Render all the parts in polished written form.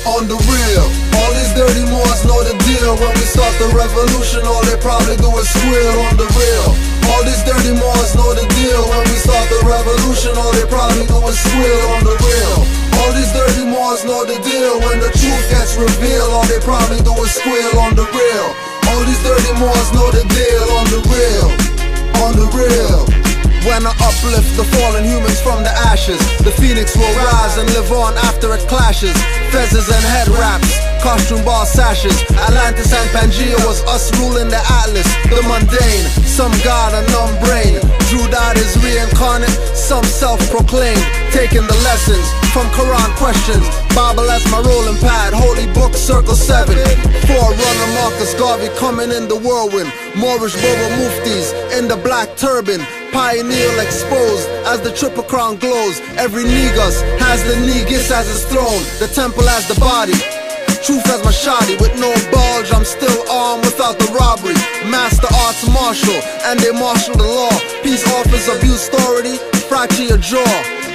On the real, all these dirty Moors know the deal. When we start the revolution, all they probably do is squeal. On the real, all these dirty Moors know the deal. When we start the revolution, all they probably do is squeal. On the real, all these dirty Moors know the deal. When the truth gets revealed, all they probably do is squeal. On the real, all these dirty Moors know the deal. On the real, on the real. When I uplift the fallen humans from the ashes, the phoenix will rise and live on after it clashes. Fezzes and head wraps, costume ball sashes. Atlantis and Pangea was us ruling the atlas. The mundane, some god and numb brain. Drew that is reincarnate, some self-proclaimed. Taking the lessons from Quran questions. Bible as my rolling pad, holy book circle 7. Forerunner Marcus Garvey coming in the whirlwind. Moorish Boba Muftis in the black turban. Pioneer exposed as the triple crown glows. Every negus has the negus as his throne. The temple as the body, truth as my shoddy. With no bulge, I'm still armed without the robbery. Master arts martial, and they marshal the law. Peace offers abuse authority, fracture your jaw.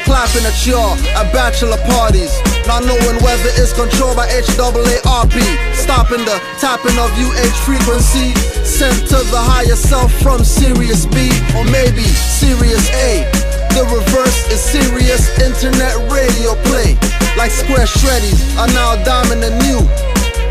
Clapping at y'all at bachelor parties. Not knowing whether it's controlled by HAARP. Stopping the tapping of UH frequency. Sent to the higher self from Sirius B, or maybe Sirius A. The reverse is serious internet radio play. Like square shreddies are now dominant new.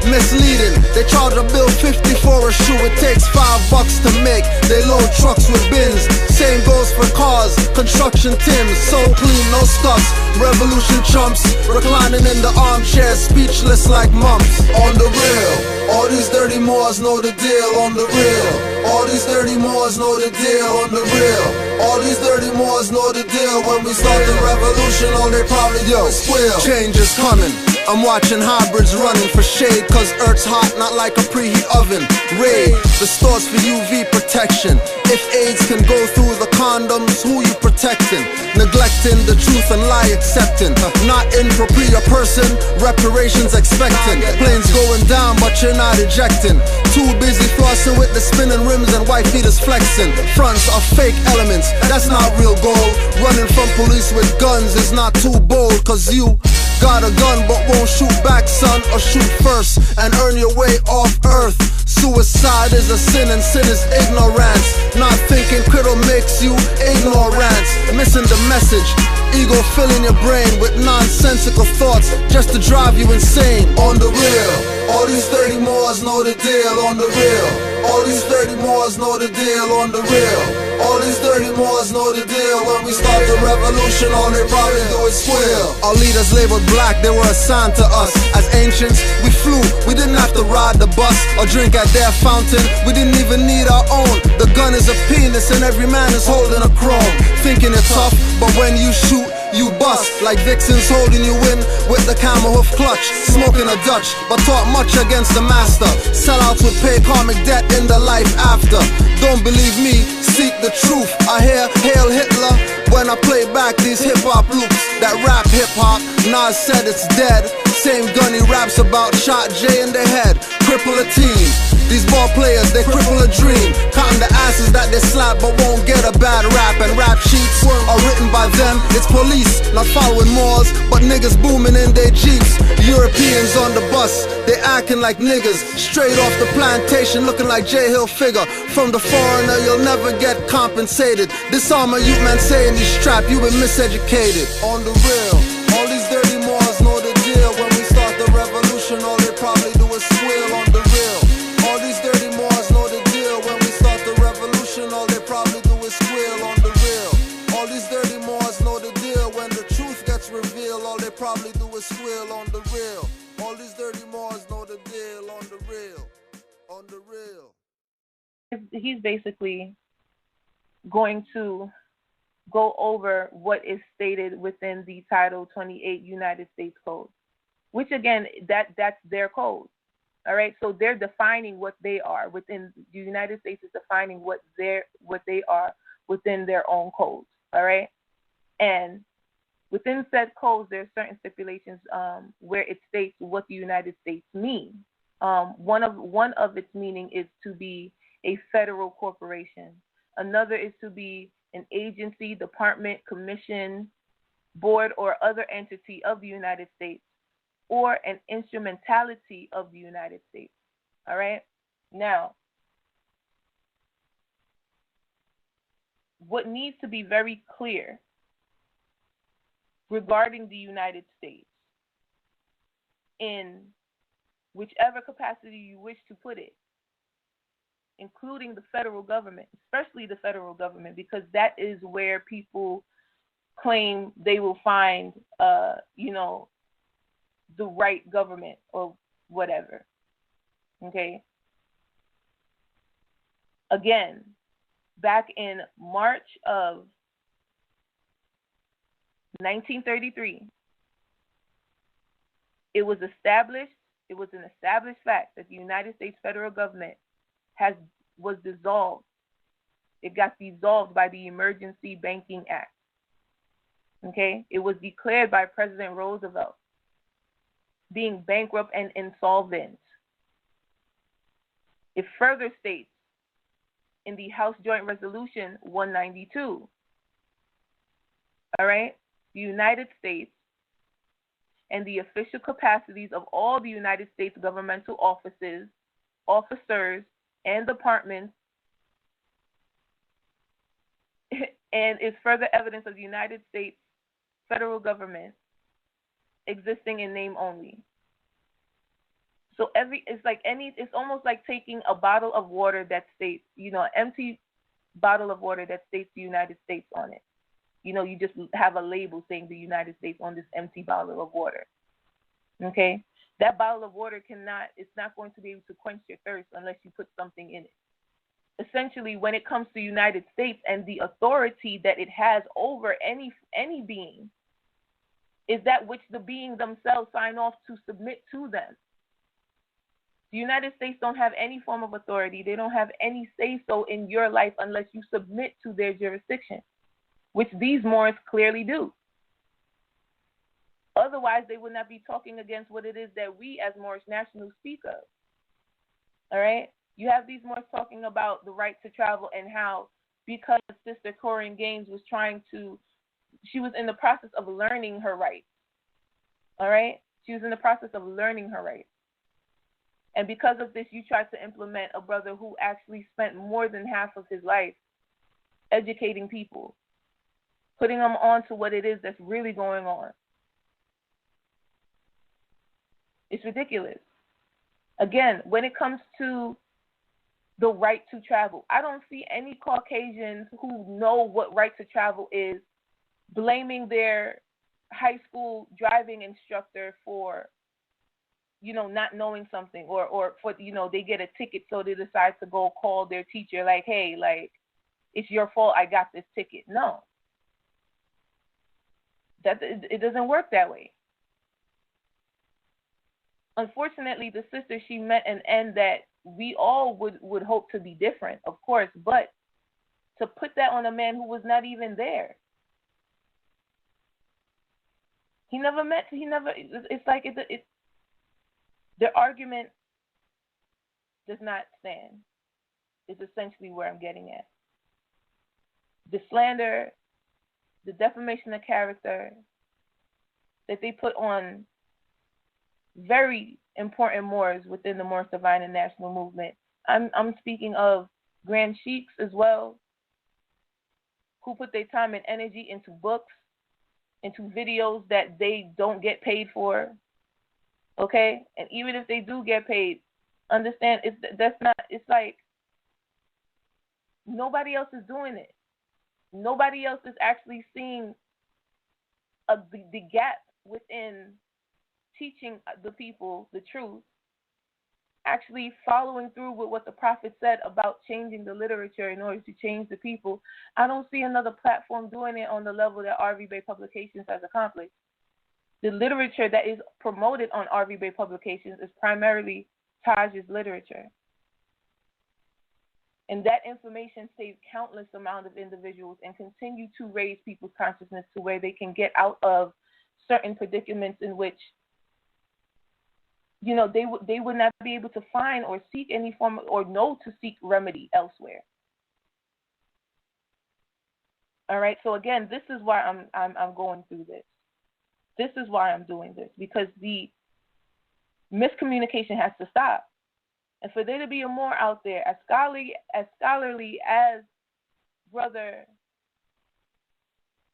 Misleading, they charge a bill 50 for a shoe. It takes $5 to make. They load trucks with bins. Same goes for cars, construction Tims. So clean, no scuffs. Revolution chumps, reclining in the armchair, speechless like mumps. On the real, all these dirty Moors know the deal. On the real, all these dirty Moors know the deal. On the real, all these dirty Moors know the deal. When we start the revolution, all they probably do is squeal. Change is coming. I'm watching hybrids running for shade, cause Earth's hot, not like a preheat oven. Raid the stores for UV protection. If AIDS can go through the condoms, who you protecting? Neglecting the truth and lie accepting. Not in propria person, reparations expecting. Planes going down but you're not ejecting. Too busy flossing with the spinning rims and white feeders flexing. Fronts are fake elements, that's not real gold. Running from police with guns is not too bold, cause you got a gun but won't shoot back, son, or shoot first and earn your way off earth. Suicide is a sin and sin is ignorance. Not thinking critical makes you ignorant. Missing the message, ego filling your brain with nonsensical thoughts just to drive you insane. On the real, all these dirty Moors know the deal. On the real, all these dirty Moors know the deal. On the real, all these dirty Moors know the deal. When we start the revolution, all they probably do is squeal. Our leaders labeled black, they were assigned to us. As ancients, we flew, we didn't have to ride the bus or drink at their fountain. We didn't even need our own. The gun is a penis and every man is holding a chrome. Thinking it's tough, but when you shoot, you bust. Like vixens holding you in with the camel hoof clutch. Smoking a Dutch, but taught much against the master. Sellouts would pay karmic debt in the life after. Don't believe me, seek the truth. I hear Hail Hitler when I play back these hip-hop loops. That rap hip-hop, Nas said it's dead. Same gun he raps about, shot J in the head. Cripple a team. These ball players, they cripple a dream. Counting the asses that they slap but won't get a bad rap. And rap sheets are written by them. It's police, not following Moors, but niggas booming in their Jeeps. Europeans on the bus, they acting like niggas. Straight off the plantation, looking like J Hill figure. From the foreigner, you'll never get compensated. Disarm a youth man saying he's strapped, you been miseducated. On the real, all these dirty Moors know the deal. When we start the revolution, all they probably do is squeal. On the real, all these dirty Moors know the deal. When we start the revolution, all they probably do is squeal. On the real, all these dirty Moors know the deal. When the truth gets revealed, all they probably do is squeal. On the real, all these dirty Moors know the deal. On the real, on the real. He's basically going to go over what is stated within the Title 28 United States Code, which again, that's their code. All right, so they're defining what they are within the United States is defining what they are within their own codes. All right, and within said codes, there are certain stipulations where it states what the United States means. One of its meaning is to be a federal corporation. Another is to be an agency, department, commission, board, or other entity of the United States or an instrumentality of the United States. All right? Now, what needs to be very clear regarding the United States, in whichever capacity you wish to put it, including the federal government, especially the federal government, because that is where people claim they will find, the right government or whatever. Okay? Again, back in March of 1933, it was an established fact that the United States federal government was dissolved. It got dissolved by the Emergency Banking Act. Okay? It was declared by President Roosevelt being bankrupt and insolvent. It further states in the House Joint Resolution 192, all right, the United States and the official capacities of all the United States governmental officers, and departments, and is further evidence of the United States federal government existing in name only. So it's almost like taking a bottle of water that states, an empty bottle of water that states the United States on it. You just have a label saying the United States on this empty bottle of water. Okay? That bottle of water it's not going to be able to quench your thirst unless you put something in it. Essentially, when it comes to the United States and the authority that it has over any being, is that which the being themselves sign off to submit to them. The United States don't have any form of authority. They don't have any say-so in your life unless you submit to their jurisdiction, which these Moors clearly do. Otherwise, they would not be talking against what it is that we as Moorish nationals speak of. All right? You have these Moors talking about the right to travel and how, because Sister Corinne Gaines she was in the process of learning her rights. All right? She was in the process of learning her rights. And because of this, you tried to implement a brother who actually spent more than half of his life educating people, putting them on to what it is that's really going on. It's ridiculous. Again, when it comes to the right to travel, I don't see any Caucasians who know what right to travel is blaming their high school driving instructor for, not knowing something, or for, they get a ticket, so they decide to go call their teacher like, hey, it's your fault, I got this ticket. No. It doesn't work that way. Unfortunately, the sister, she met an end that we all would hope to be different, of course, but to put that on a man who was not even there. It's like their argument does not stand, is essentially where I'm getting at. The slander, the defamation of character that they put on very important Moors within the Moorish Divine and National Movement. I'm speaking of Grand Sheiks as well, who put their time and energy into books, into videos that they don't get paid for. Okay? And even if they do get paid, understand it's like nobody else is doing it. Nobody else is actually seeing the gap within teaching the people the truth, actually following through with what the Prophet said about changing the literature in order to change the people. I don't see another platform doing it on the level that RV Bay Publications has accomplished. The literature that is promoted on RV Bay Publications is primarily Taj's literature. And that information saved countless amount of individuals and continue to raise people's consciousness to where they can get out of certain predicaments in which, they would not be able to find or seek any form or know to seek remedy elsewhere. All right. So again, this is why I'm going through this. This is why I'm doing this, because the miscommunication has to stop. And for there to be a Moor out there, as scholarly as Brother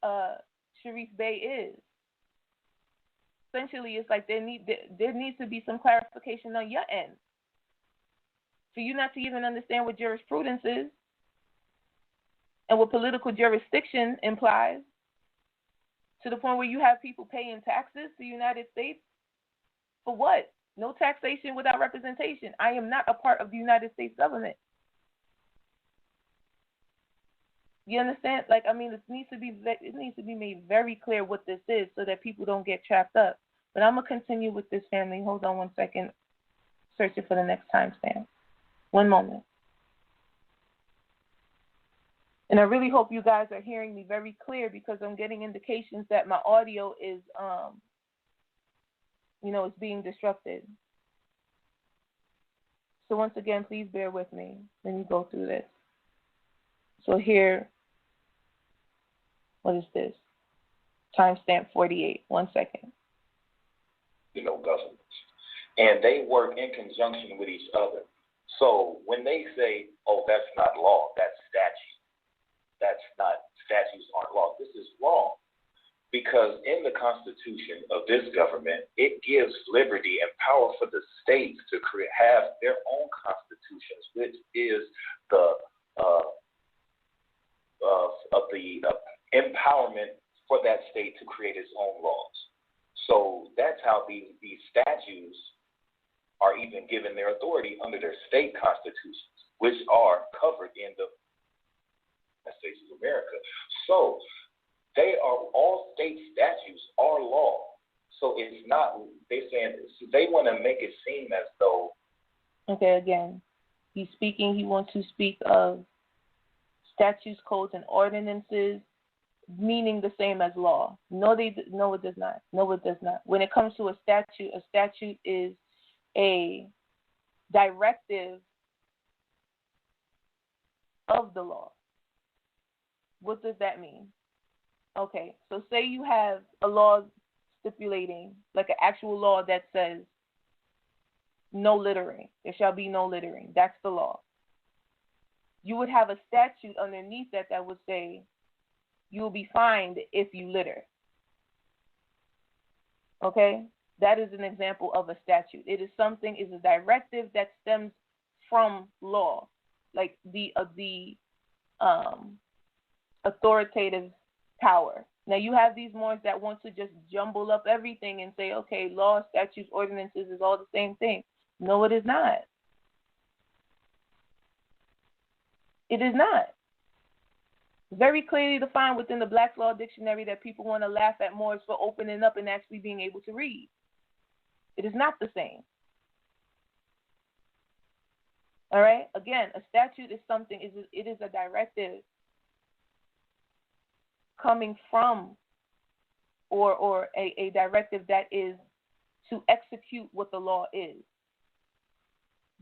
Sherece Bey is, essentially it's like there needs to be some clarification on your end. For you not to even understand what jurisprudence is and what political jurisdiction implies, to the point where you have people paying taxes to the United States for what? No taxation without representation. I am not a part of the United States government. You understand? Like, I mean, it needs to be made very clear what this is so that people don't get trapped up. But I'm going to continue with this, family. Hold on 1 second. Searching for the next timestamp. 1 moment. And I really hope you guys are hearing me very clear, because I'm getting indications that my audio is, it's being disrupted. So once again, please bear with me. Let me go through this. So here, what is this? Timestamp 48. 1 second. Governments. And they work in conjunction with each other. So when they say, oh, that's not law, that's statute. That's not, statutes aren't law. This is wrong. Because in the Constitution of this government, it gives liberty and power for the states to have their own constitutions, which is the empowerment for that state to create its own laws. So that's how these statutes are even given their authority under their state constitutions, which are covered in the United States of America. So they are, all state statutes are law. So it's not, they're saying, they want to make it seem as though. Okay, again, he wants to speak of statutes, codes, and ordinances meaning the same as law. No, it does not. No, it does not. When it comes to a statute is a directive of the law. What does that mean? Okay, so say you have a law stipulating, like an actual law that says no littering. There shall be no littering. That's the law. You would have a statute underneath that would say you will be fined if you litter. Okay? That is an example of a statute. It is a directive that stems from law, like the authoritative power. Now you have these Moors that want to just jumble up everything and say, okay, law, statutes, ordinances is all the same thing. No, it is not. It is not. Very clearly defined within the Black's Law Dictionary that people want to laugh at Moors for opening up and actually being able to read. It is not the same. All right? Again, a statute is it is a directive coming from or a directive that is to execute what the law is.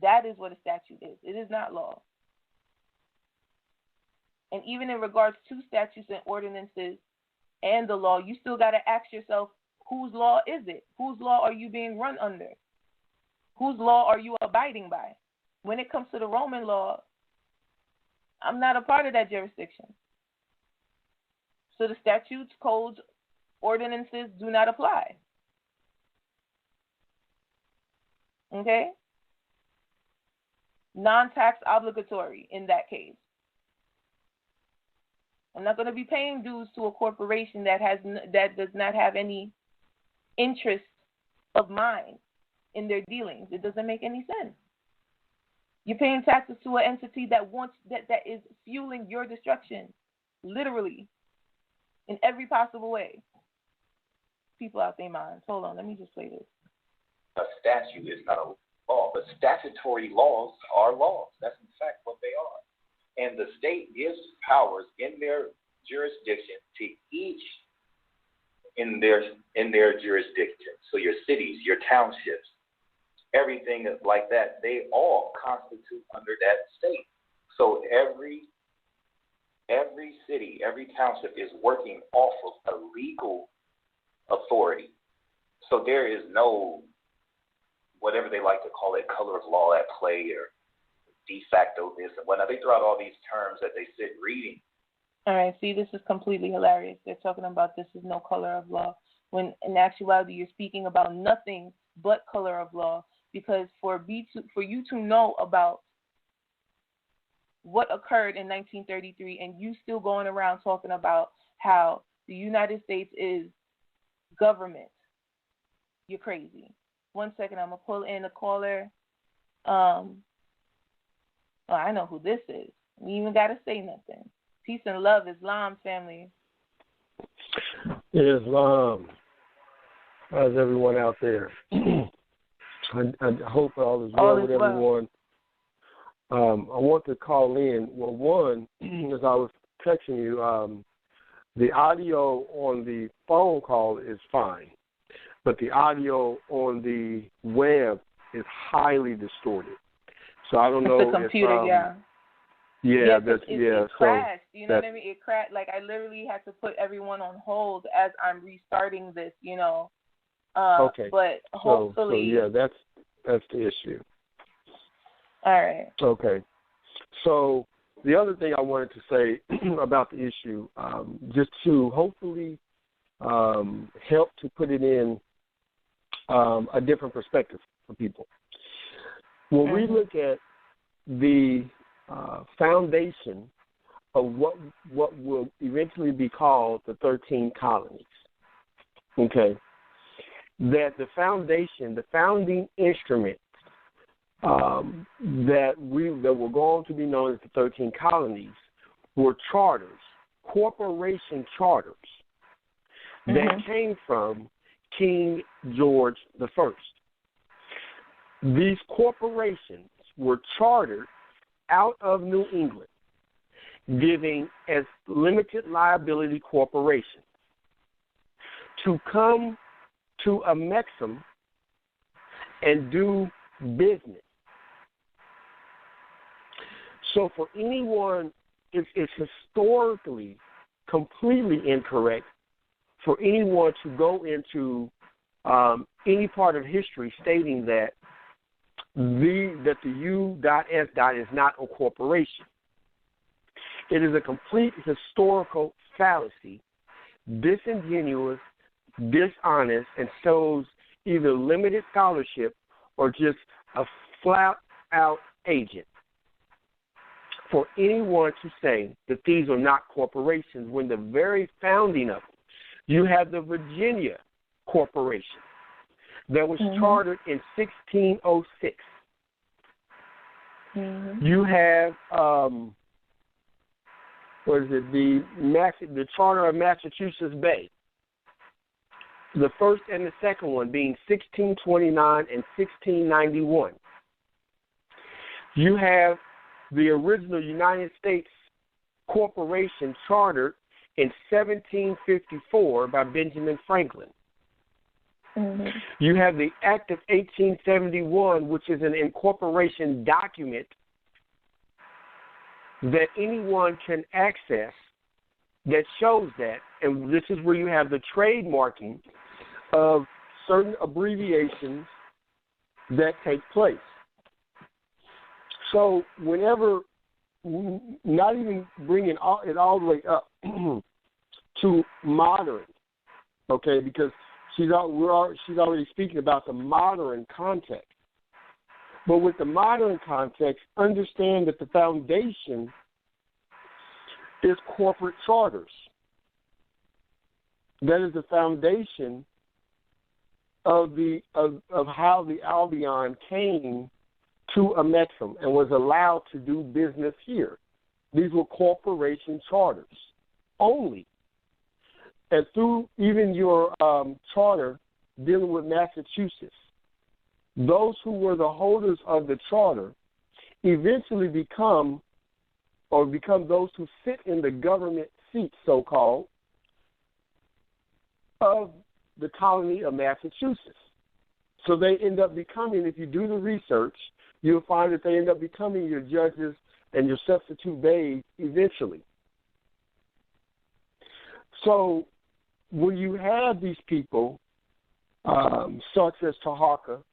That is what a statute is. It is not law. And even in regards to statutes and ordinances and the law, you still got to ask yourself, whose law is it? Whose law are you being run under? Whose law are you abiding by? When it comes to the Roman law, I'm not a part of that jurisdiction. So the statutes, codes, ordinances do not apply. Okay? Non-tax obligatory in that case. I'm not going to be paying dues to a corporation that does not have any interest of mine in their dealings. It doesn't make any sense. You're paying taxes to an entity that is fueling your destruction, literally, in every possible way. People out their minds. Hold on, let me just play this. A statute is not a law, but statutory laws are laws. That's in fact what they are. And the state gives powers in their jurisdiction to each in their jurisdiction. So your cities, your townships, everything like that, they all constitute under that state. So every city, every township is working off of a legal authority. So there is no whatever they like to call it, color of law at play or de facto this and whatnot. They throw out all these terms that they sit reading. All right, see, this is completely hilarious. They're talking about this is no color of law, when in actuality you're speaking about nothing but color of law, because for you to know about what occurred in 1933 and you still going around talking about how the United States is government, you're crazy. 1 second, I'm going to pull in a caller. Oh, I know who this is. We even got to say nothing. Peace and love, Islam family. Islam. How's everyone out there? I hope all is well with everyone. I want to call in. Well, one, as I was texting you, the audio on the phone call is fine, but the audio on the web is highly distorted. So I don't know the computer, if it crashed. You know what I mean? It crashed. Like I literally had to put everyone on hold as I'm restarting this. You know. Okay. But hopefully. So that's the issue. All right. Okay. So the other thing I wanted to say about the issue, just to hopefully help to put it in a different perspective for people. When we look at the foundation of what will eventually be called the 13 colonies, okay, that the foundation, the founding instrument that were going to be known as the 13 colonies were charters, corporation charters that came from King George I. These corporations were chartered out of New England, giving as limited liability corporations to come to a Mexim and do business. So for anyone, it's historically completely incorrect for anyone to go into any part of history stating that the U.S. is not a corporation. It is a complete historical fallacy, disingenuous, dishonest, and shows either limited scholarship or just a flat-out agent for anyone to say that these are not corporations when the very founding of them, you have the Virginia Corporation that was chartered in 1606. You have, the Charter of Massachusetts Bay, the first and the second one being 1629 and 1691. You have the original United States Corporation chartered in 1754 by Benjamin Franklin. You have the Act of 1871, which is an incorporation document that anyone can access that shows that, and this is where you have the trademarking of certain abbreviations that take place. So whenever, not even bringing it all the way up to modern, okay, because she's already speaking about the modern context. But with the modern context, understand that the foundation is corporate charters. That is the foundation of how the Albion came to a Metrum and was allowed to do business here. These were corporation charters only. And through even your charter dealing with Massachusetts, those who were the holders of the charter eventually become those who sit in the government seat, so-called, of the colony of Massachusetts. So they end up becoming, if you do the research, you'll find that they end up becoming your judges and your substitute bays eventually. So when you have these people, such as Taharka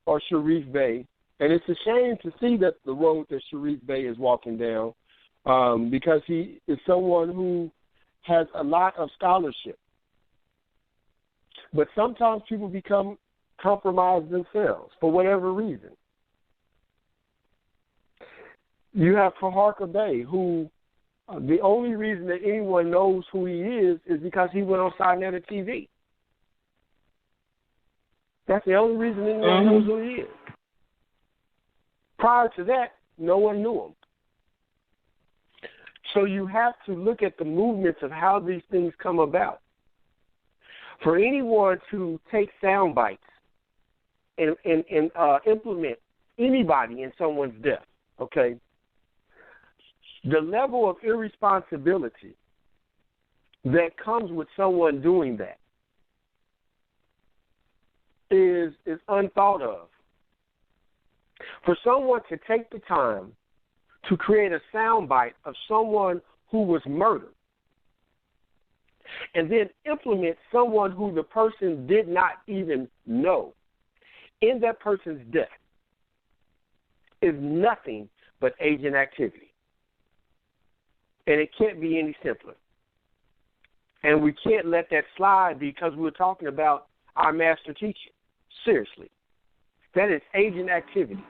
or Sherece Bey, and it's a shame to see that the road that Sherece Bey is walking down, because he is someone who has a lot of scholarship. But sometimes people become compromised themselves for whatever reason. You have Faharka Bey, who the only reason that anyone knows who he is because he went on Sinetta TV. That's the only reason anyone knows who he is. Prior to that, no one knew him. So you have to look at the movements of how these things come about. For anyone to take sound bites and implement anybody in someone's death, okay, the level of irresponsibility that comes with someone doing that is unthought of. For someone to take the time to create a soundbite of someone who was murdered and then implement someone who the person did not even know in that person's death is nothing but agent activity. And it can't be any simpler. And we can't let that slide because we're talking about our master teacher. Seriously. That is agent activity.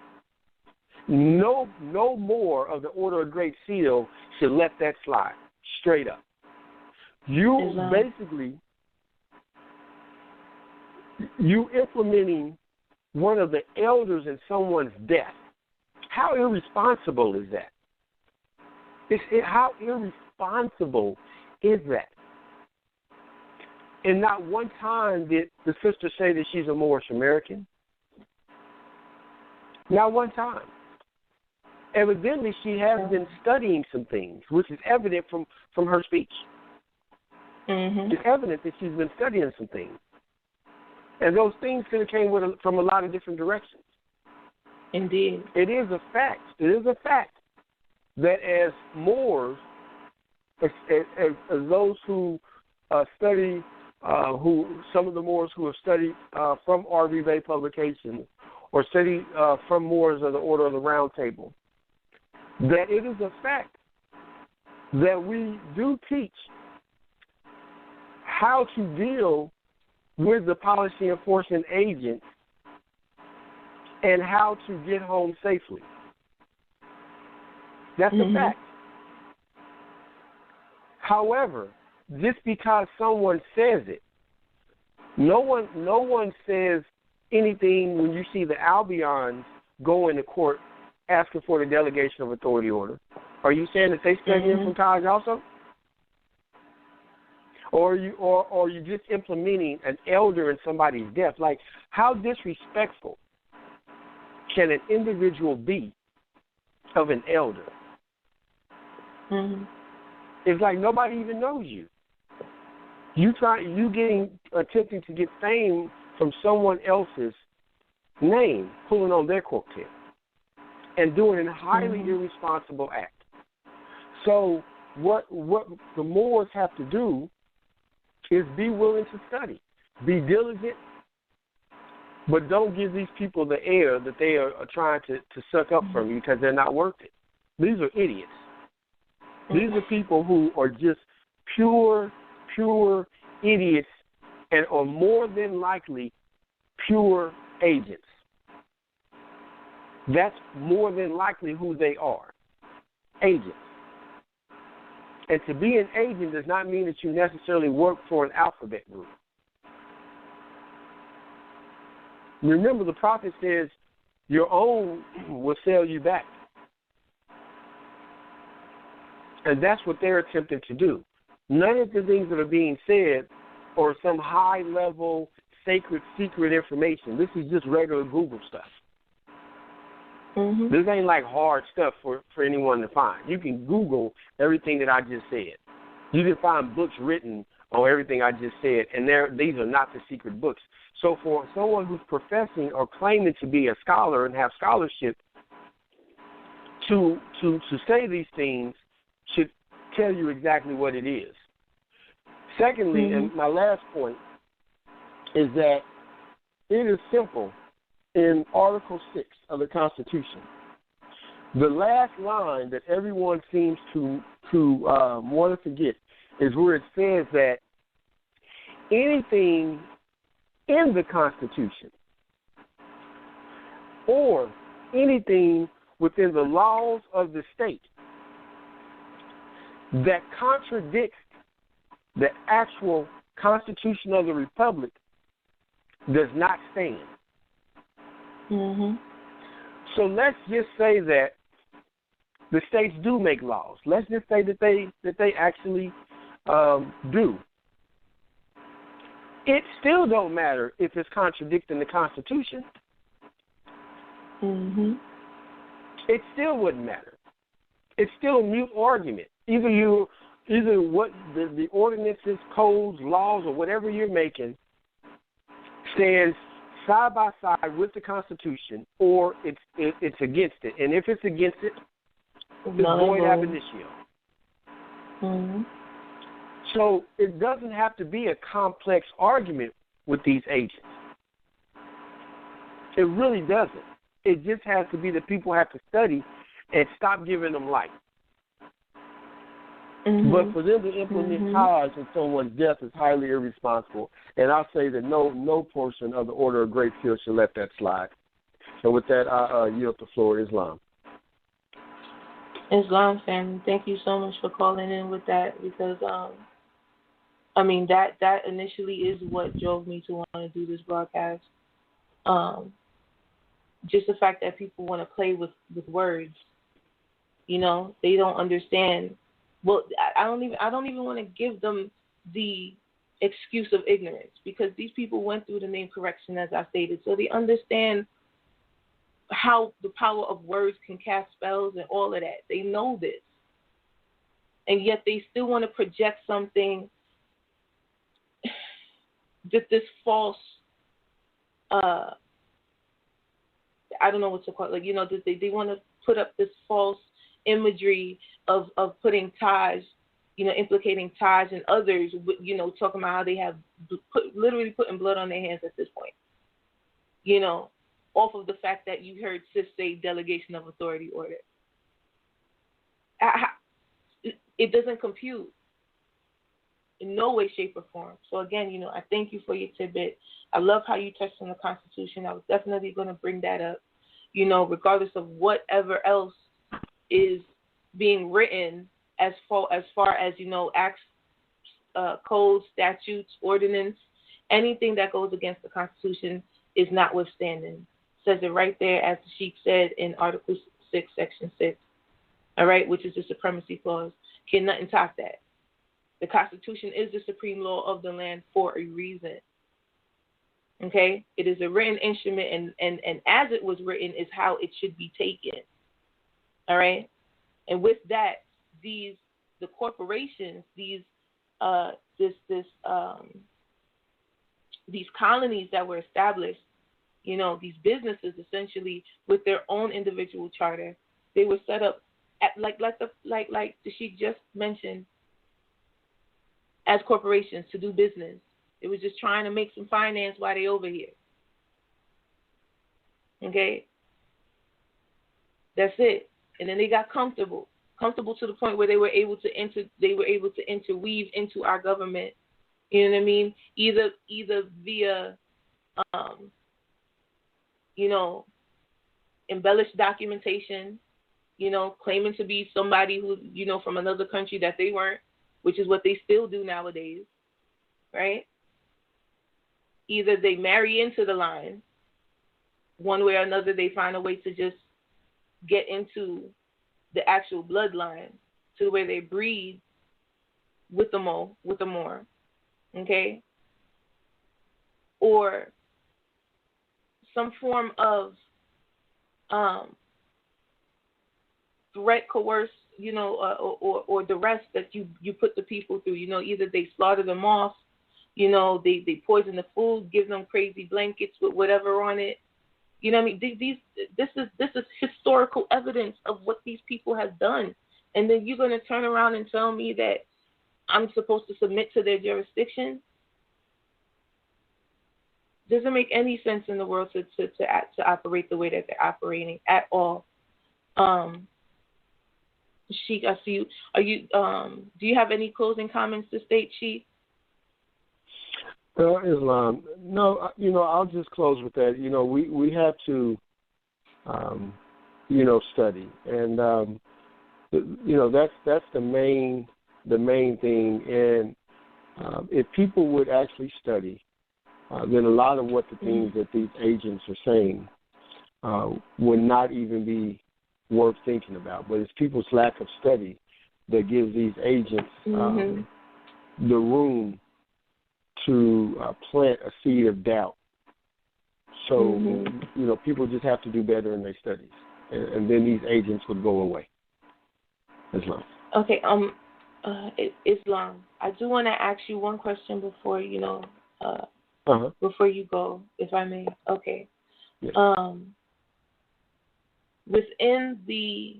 No more of the Order of Great Seal should let that slide. Straight up. You implementing one of the elders in someone's death. How irresponsible is that? How irresponsible is that? And not one time did the sister say that she's a Moorish American. Not one time. Evidently, she has been studying some things, which is evident from her speech. Mm-hmm. It's evident that she's been studying some things. And those things could have came from a lot of different directions. Indeed. It is a fact. It is a fact that as Moors, as those who study, some of the Moors who have studied from R.V. Bey publications or study from Moors of the Order of the Round Table, that it is a fact that we do teach how to deal with the policy enforcement agent and how to get home safely. That's a fact. However, just because someone says it, no one says anything when you see the Albions go into court asking for the delegation of authority order. Are you saying that they study from college also? Or are you just implementing an elder in somebody's death? Like, how disrespectful can an individual be of an elder? Mm-hmm. It's like nobody even knows you. Attempting to get fame from someone else's name, pulling on their coattail, and doing a highly irresponsible act. So what the Moors have to do is be willing to study, be diligent, but don't give these people the air that they are trying to suck up from you because they're not worth it. These are idiots. These are people who are just pure idiots and are more than likely pure agents. That's more than likely who they are, agents. And to be an agent does not mean that you necessarily work for an alphabet group. Remember, the prophet says, your own will sell you back. And that's what they're attempting to do. None of the things that are being said are some high-level, sacred, secret information. This is just regular Google stuff. Mm-hmm. This ain't like hard stuff for anyone to find. You can Google everything that I just said. You can find books written on everything I just said, and these are not the secret books. So for someone who's professing or claiming to be a scholar and have scholarship, to say these things should tell you exactly what it is. Secondly, and my last point, is that it is simple in Article 6 of the Constitution, the last line that everyone seems to want to forget is where it says that anything in the Constitution or anything within the laws of the state that contradicts the actual Constitution of the Republic does not stand. Mm-hmm. So let's just say that the states do make laws. Let's just say that they actually do. It still don't matter if it's contradicting the Constitution. Mm-hmm. It still wouldn't matter. It's still a mute argument. Either what the ordinances, codes, laws, or whatever you're making stands side by side with the Constitution, or it's against it. And if it's against it, it's void ab initio. Mm-hmm. So it doesn't have to be a complex argument with these agents. It really doesn't. It just has to be that people have to study and stop giving them light. Mm-hmm. But for them to implement Taj in someone's death is highly irresponsible. And I'll say that no portion of the Order of Great Seal should let that slide. So with that, I yield the floor, Islam. Islam family, thank you so much for calling in with that, because that initially is what drove me to want to do this broadcast. Just the fact that people want to play with words, they don't understand. Well, I don't even want to give them the excuse of ignorance, because these people went through the name correction, as I stated, so they understand how the power of words can cast spells and all of that. They know this. And yet they still want to project something, this false, I don't know what to call it, that they want to put up this false imagery of putting Taj, implicating Taj and others, talking about how they have literally putting blood on their hands at this point, off of the fact that you heard Sis say delegation of authority order. It doesn't compute in no way, shape, or form. So again, I thank you for your tidbit. I love how you touched on the Constitution. I was definitely going to bring that up, regardless of whatever else is being written as far as acts, codes, statutes, ordinance, anything that goes against the Constitution is notwithstanding. Says it right there, as the Sheikh said in Article 6, Section 6, all right, which is the supremacy clause. Can nothing top that. The Constitution is the supreme law of the land for a reason. Okay? It is a written instrument, and as it was written is how it should be taken. All right? And with that, the corporations, these colonies that were established, these businesses essentially with their own individual charter, they were set up at, like the Sheikh just mentioned, as corporations to do business. It was just trying to make some finance while they over here. Okay? That's it. And then they got comfortable to the point where they were able to interweave into our government. You know what I mean? Either via embellished documentation, claiming to be somebody who, from another country that they weren't, which is what they still do nowadays, right? Either they marry into the line, one way or another, they find a way to just get into the actual bloodline to where they breed with the Moor, okay? Or some form of threat, coerce, or duress that you put the people through. Either they slaughter them off, they poison the food, give them crazy blankets with whatever on it. You know what I mean? This is historical evidence of what these people have done. And then you're going to turn around and tell me that I'm supposed to submit to their jurisdiction? doesn't make any sense in the world to operate the way that they're operating at all. Sheikh, I see you. Are you? Do you have any closing comments to state, Sheikh? Islam. No, I'll just close with that. We have to, study, and that's the main thing. And if people would actually study, then a lot of what the things that these agents are saying would not even be worth thinking about. But it's people's lack of study that gives these agents the room to plant a seed of doubt. So, people just have to do better in their studies, and then these agents would go away. Islam. Okay. Islam. I do want to ask you one question before before you go, if I may. Okay. Yes. Within the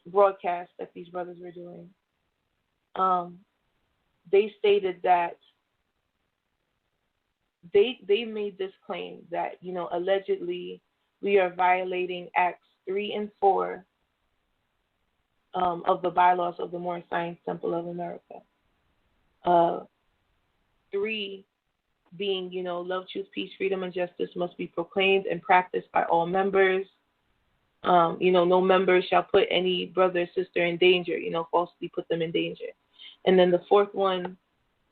broadcast that these brothers were doing, they stated that they made this claim that, allegedly we are violating Acts 3 and 4 of the bylaws of the Moor Science Temple of America. 3 being, love, truth, peace, freedom, and justice must be proclaimed and practiced by all members. No member shall put any brother or sister in danger, falsely put them in danger. And then the 4th one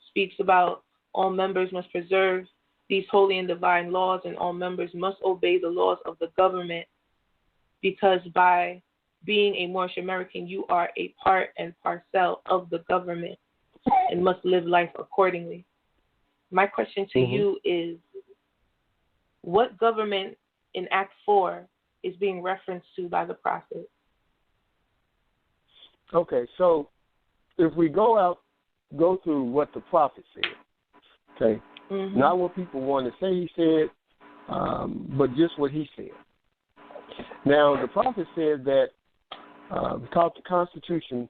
speaks about all members must preserve these holy and divine laws, and all members must obey the laws of the government, because by being a Moorish American, you are a part and parcel of the government and must live life accordingly. My question to you is, what government in Act 4 is being referenced to by the Prophet? Okay, so if we go through what the Prophet said, okay, not what people want to say he said, but just what he said. Now, the Prophet said that called the Constitution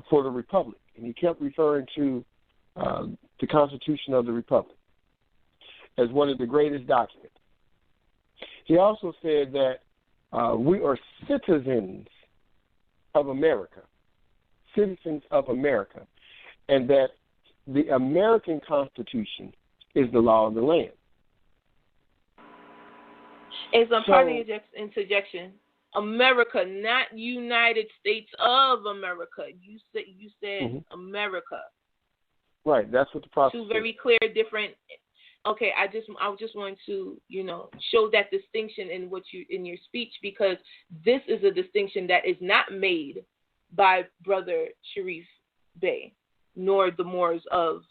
for the Republic, and he kept referring to the Constitution of the Republic as one of the greatest documents. He also said that we are citizens of America, and that the American Constitution is the law of the land. It's a part of interjection. America, not United States of America. You said America. Right, that's what the Prophet said. Two very clear, different. Okay, I just want to, show that distinction in your speech, because this is a distinction that is not made by Brother Sherece Bey, nor the Moors of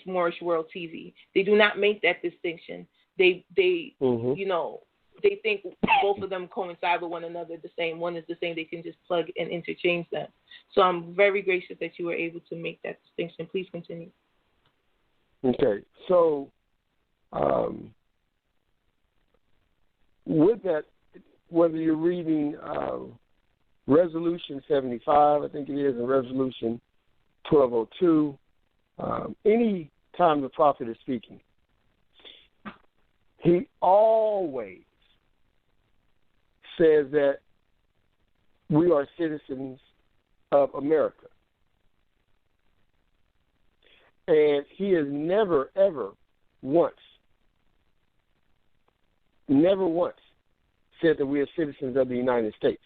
Moorish World TV. They do not make that distinction. They think both of them coincide with one another the same. One is the same. They can just plug and interchange them. So I'm very gracious that you were able to make that distinction. Please continue. Okay. So with that, whether you're reading Resolution 75, I think it is, and Resolution 1202, any time the Prophet is speaking, he always says that we are citizens of America. And he has never, ever once said that we are citizens of the United States.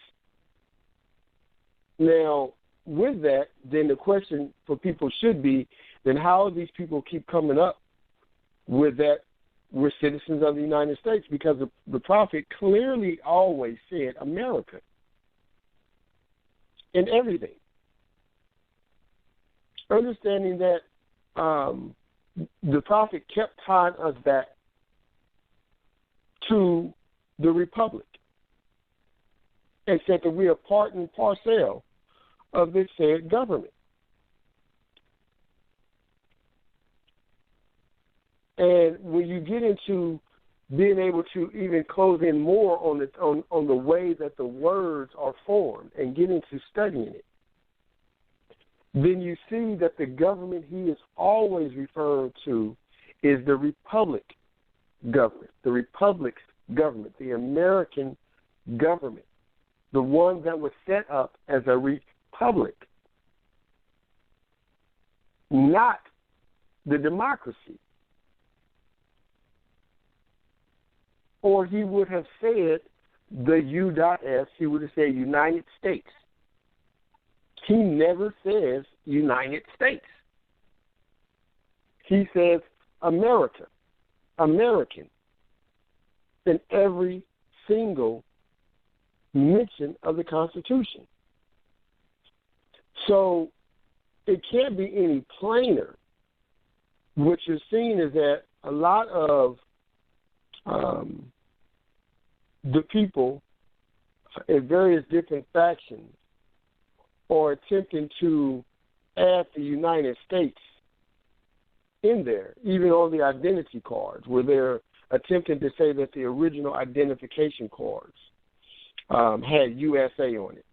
Now, with that, then the question for people should be, then how do these people keep coming up with that we're citizens of the United States? Because the Prophet clearly always said America in everything. Understanding that the Prophet kept tying us back to the Republic and said that we are part and parcel of this said government. And when you get into being able to even close in more on the way that the words are formed and get into studying it, then you see that the government he is always referring to is the republic government, the republic's government, the American government, the one that was set up as a republic, not the democracy. Or he would have said the U.S., he would have said United States. He never says United States. He says America, American, in every single mention of the Constitution. So it can't be any plainer. What you're seeing is that a lot of the people in various different factions are attempting to add the United States in there, even on the identity cards, where they're attempting to say that the original identification cards had USA on it.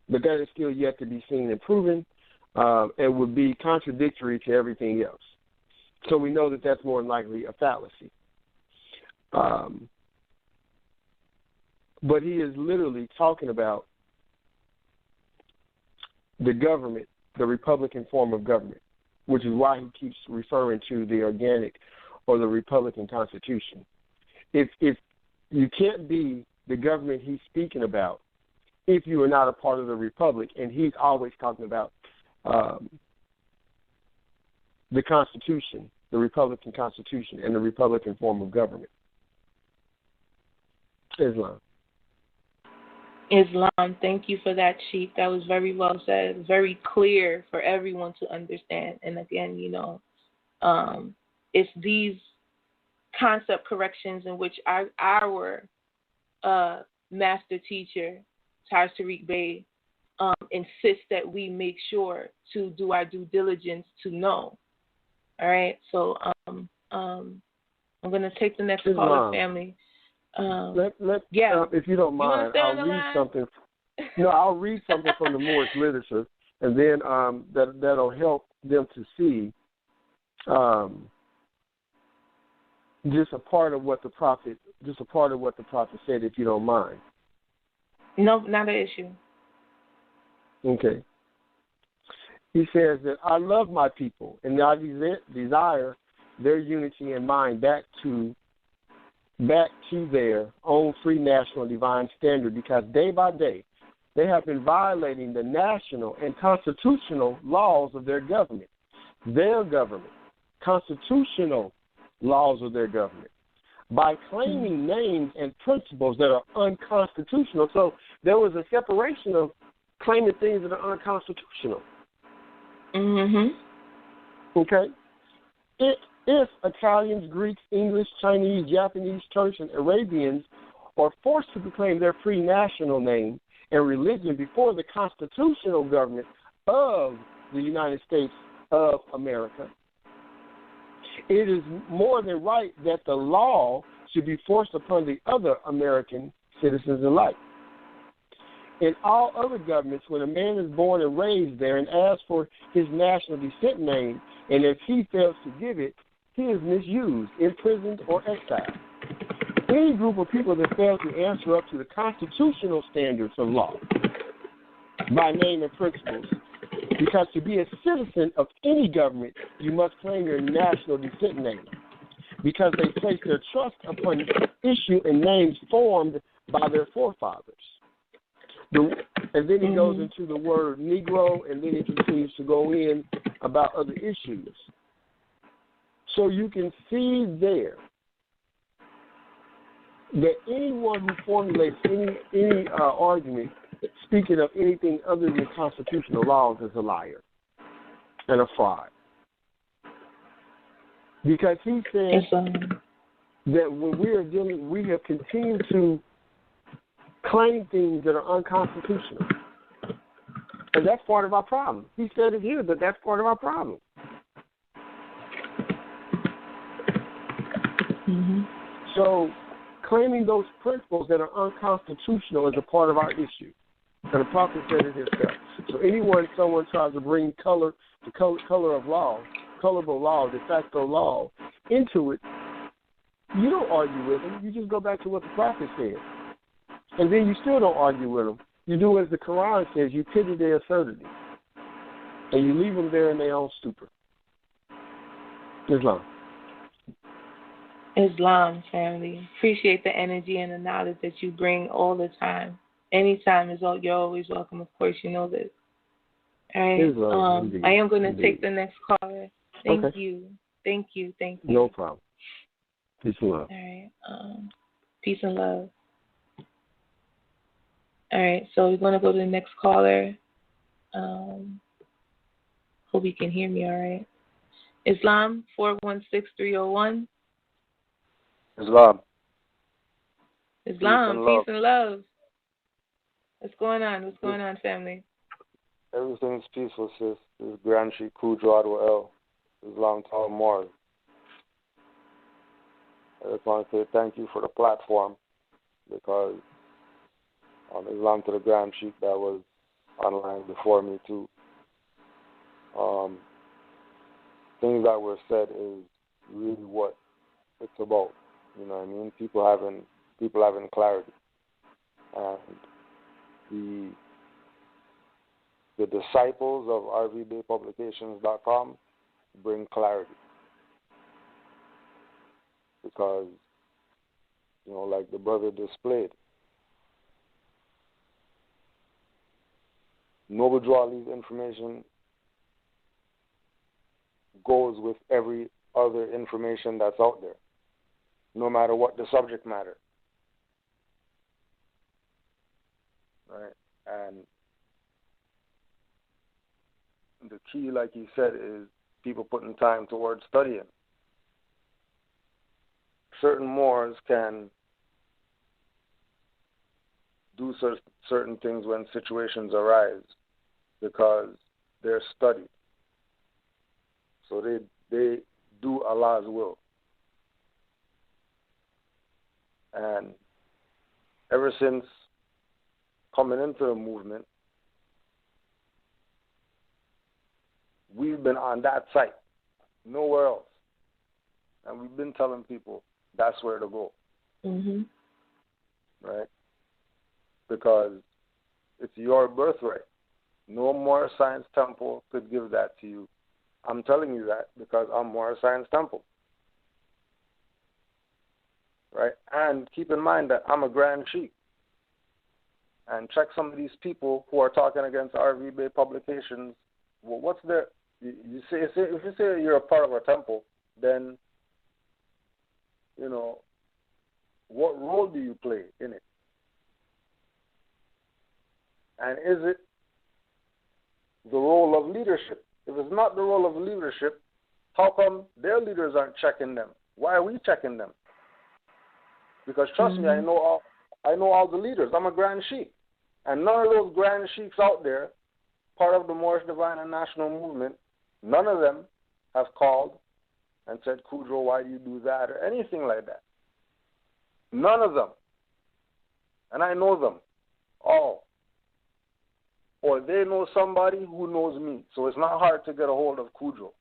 But that is still yet to be seen and proven, and would be contradictory to everything else. So we know that that's more than likely a fallacy. But he is literally talking about the government, the Republican form of government, which is why he keeps referring to the organic or the Republican Constitution. If you can't be the government he's speaking about if you are not a part of the Republic, and he's always talking about the Constitution, the Republican Constitution, and the Republican form of government. Islam, thank you for that, Chief. That was very well said, very clear for everyone to understand. And again, it's these concept corrections in which our master teacher, Tariq Bey, insists that we make sure to do our due diligence to know. All right, so I'm going to take the next caller, family. If you don't mind, I'll read something. No, I'll read something from the Moorish literature, and then that'll help them to see just a part of what the prophet said, if you don't mind. No, not an issue. Okay. He says that I love my people, and I desire their unity in mind back to their own free national divine standard, because day by day they have been violating the national and constitutional laws of their government, constitutional laws of their government, by claiming names and principles that are unconstitutional. So there was a separation of claiming things that are unconstitutional. Mm-hmm. Okay? If Italians, Greeks, English, Chinese, Japanese, Turks, and Arabians are forced to proclaim their pre-national name and religion before the constitutional government of the United States of America, it is more than right that the law should be forced upon the other American citizens alike. In all other governments, when a man is born and raised there and asks for his national descent name, and if he fails to give it, he is misused, imprisoned, or exiled. Any group of people that fail to answer up to the constitutional standards of law by name and principles, because to be a citizen of any government, you must claim your national descent name, because they place their trust upon issue and names formed by their forefathers. And then he goes into the word Negro, and then he continues to go in about other issues. So you can see there that anyone who formulates any argument speaking of anything other than constitutional laws is a liar and a fraud. Because he says that when we have continued to claim things that are unconstitutional. And that's part of our problem. He said it here, but that's part of our problem. Mm-hmm. So claiming those principles that are unconstitutional is a part of our issue. And the prophet said it himself. So someone tries to bring color, the color of law, colorable law, de facto law, into it, you don't argue with them. You just go back to what the prophet said. And then you still don't argue with them. You do as the Quran says. You pity their absurdity. And you leave them there in their own stupor. Islam, family. Appreciate the energy and the knowledge that you bring all the time. Anytime you're always welcome. Of course, you know this. All right. I am going to take the next caller. Thank you. No problem. Peace and love. All right. Peace and love. All right. So we're going to go to the next caller. Hope you can hear me all right. Islam, 416-301. Islam, peace and love. What's going on, family? Everything's peaceful, sis. This is Grand Sheikh Kudjo Rahme'El, Islam to all Moors. I just want to say thank you for the platform, because Islam to the Grand Sheikh that was online before me too. Things that were said is really what it's about. You know what I mean? People having clarity, and the disciples of rvbaypublications.com bring clarity, because like the brother displayed, Noble Drawley's information goes with every other information that's out there, no matter what the subject matter. Right? And the key, like he said, is people putting time towards studying. Certain Moors can do certain things when situations arise because they're studied. So they do Allah's will. And ever since coming into the movement, we've been on that site, nowhere else. And we've been telling people that's where to go. Mm-hmm. Right? Because it's your birthright. No more Science Temple could give that to you. I'm telling you that because I'm more Science Temple. Right? And keep in mind that I'm a Grand Sheikh. And check some of these people who are talking against RV Bay publications. Well, what's their... if you say you're a part of a temple, then, what role do you play in it? And is it the role of leadership? If it's not the role of leadership, how come their leaders aren't checking them? Why are we checking them? Because trust me, I know all the leaders. I'm a Grand Sheikh. And none of those Grand Sheiks out there, part of the Moorish Divine and National Movement, none of them have called and said, Kudjo, why do you do that? Or anything like that. None of them. And I know them all. Or they know somebody who knows me. So it's not hard to get a hold of Kudjo.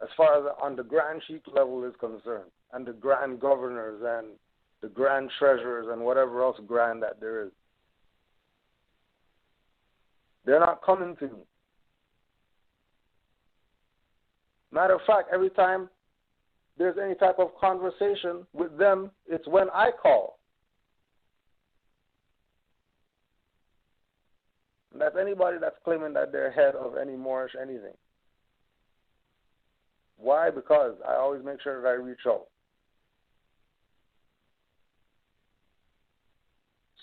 As far as on the Grand Sheikh level is concerned, and the Grand Governors and the Grand Treasurers and whatever else grand that there is. They're not coming to me. Matter of fact, every time there's any type of conversation with them, it's when I call. And that's anybody that's claiming that they're head of any Moorish anything. Why? Because I always make sure that I reach out.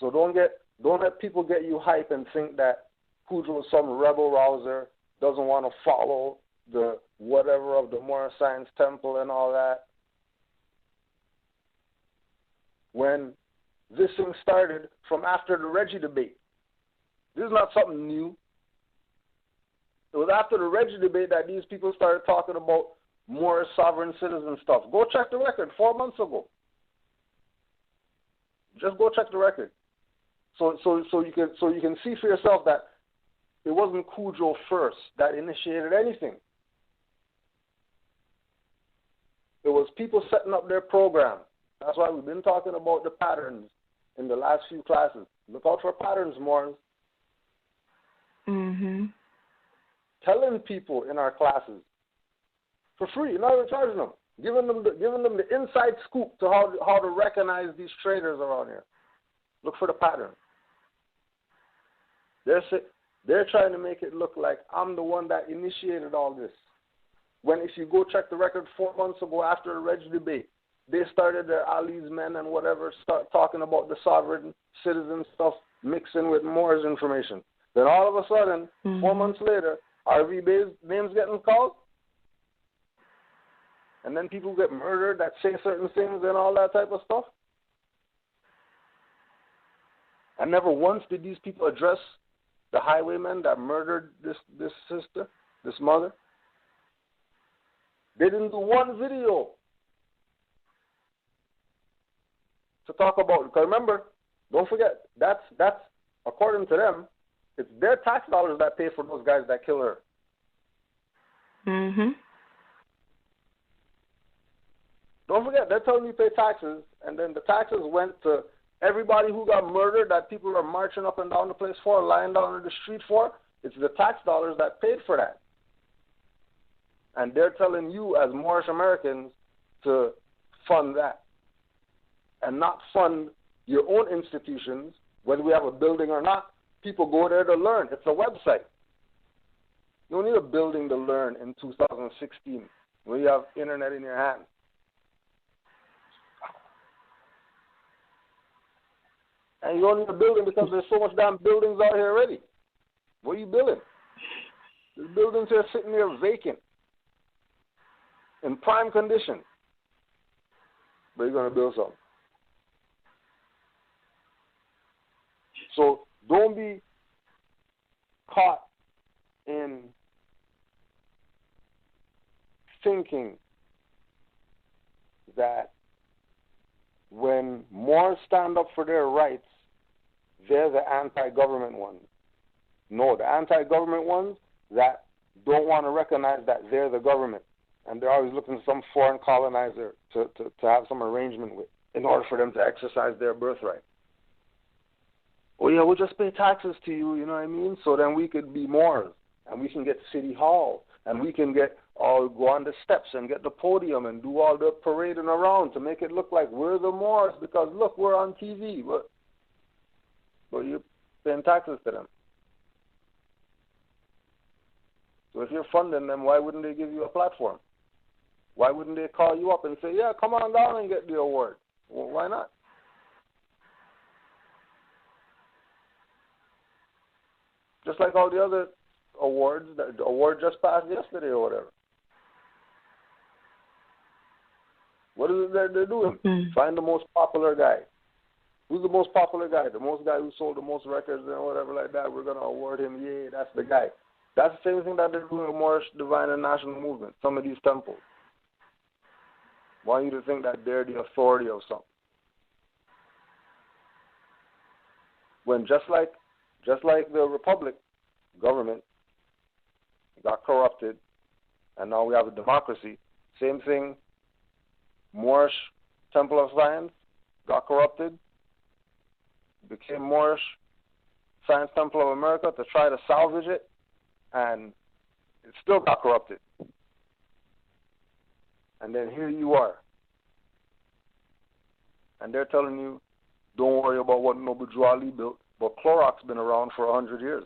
So don't let people get you hype and think that Kudjo is some rebel rouser, doesn't want to follow the whatever of the Moorish Science Temple and all that. When this thing started from after the Reggie debate. This is not something new. It was after the Reggie debate that these people started talking about Moorish sovereign citizen stuff. Go check the record 4 months ago. Just go check the record. So you can see for yourself that it wasn't Kudjo first that initiated anything. It was people setting up their program. That's why we've been talking about the patterns in the last few classes. Look out for patterns, Moors. Mm-hmm. Telling people in our classes for free, not even charging them, giving them the inside scoop to how to recognize these traders around here. Look for the pattern. They're trying to make it look like I'm the one that initiated all this. When if you go check the record 4 months ago after the Reg debate, they started their Ali's men and whatever, start talking about the sovereign citizen stuff mixing with Moor's information. Then all of a sudden, 4 months later, RV Bay's names getting called. And then people get murdered that say certain things and all that type of stuff. And never once did these people address the highwaymen that murdered this sister, this mother. They didn't do one video to talk about it. Because remember, don't forget, that's according to them, it's their tax dollars that pay for those guys that kill her. Mm-hmm. Don't forget, they're telling you pay taxes, and then the taxes went to everybody who got murdered that people are marching up and down the place for, lying down in the street for. It's the tax dollars that paid for that. And they're telling you as Moorish Americans to fund that and not fund your own institutions, whether we have a building or not. People go there to learn. It's a website. You don't need a building to learn in 2016 when you have internet in your hand. And you don't need a building because there's so much damn buildings out here already. What are you building? The buildings are sitting there vacant, in prime condition. But you're going to build something. So don't be caught in thinking that when Moors stand up for their rights, they're the anti-government ones. No, the anti-government ones that don't want to recognize that they're the government. And they're always looking for some foreign colonizer to have some arrangement with in order for them to exercise their birthright. Oh, yeah, we'll just pay taxes to you, you know what I mean? So then we could be Moors, and we can get City Hall, and we can go on the steps and get the podium and do all the parading around to make it look like we're the Moors because, look, we're on TV. But you're paying taxes to them. So if you're funding them, why wouldn't they give you a platform? Why wouldn't they call you up and say, yeah, come on down and get the award? Well, why not? Just like all the other awards, the award just passed yesterday or whatever. What is it that they're doing? Find the most popular guy. Who's the most popular guy? The most guy who sold the most records and whatever like that. We're going to award him. Yay, that's the guy. That's the same thing that they're doing with Moorish Divine and National Movement, some of these temples. Want you to think that they're the authority of something. When just like the Republic government got corrupted, and now we have a democracy, same thing, Moorish Temple of Science got corrupted, became Moorish Science Temple of America to try to salvage it, and it still got corrupted. And then here you are. And they're telling you, don't worry about what Noble Drew Ali built, but Clorox been around for 100 years.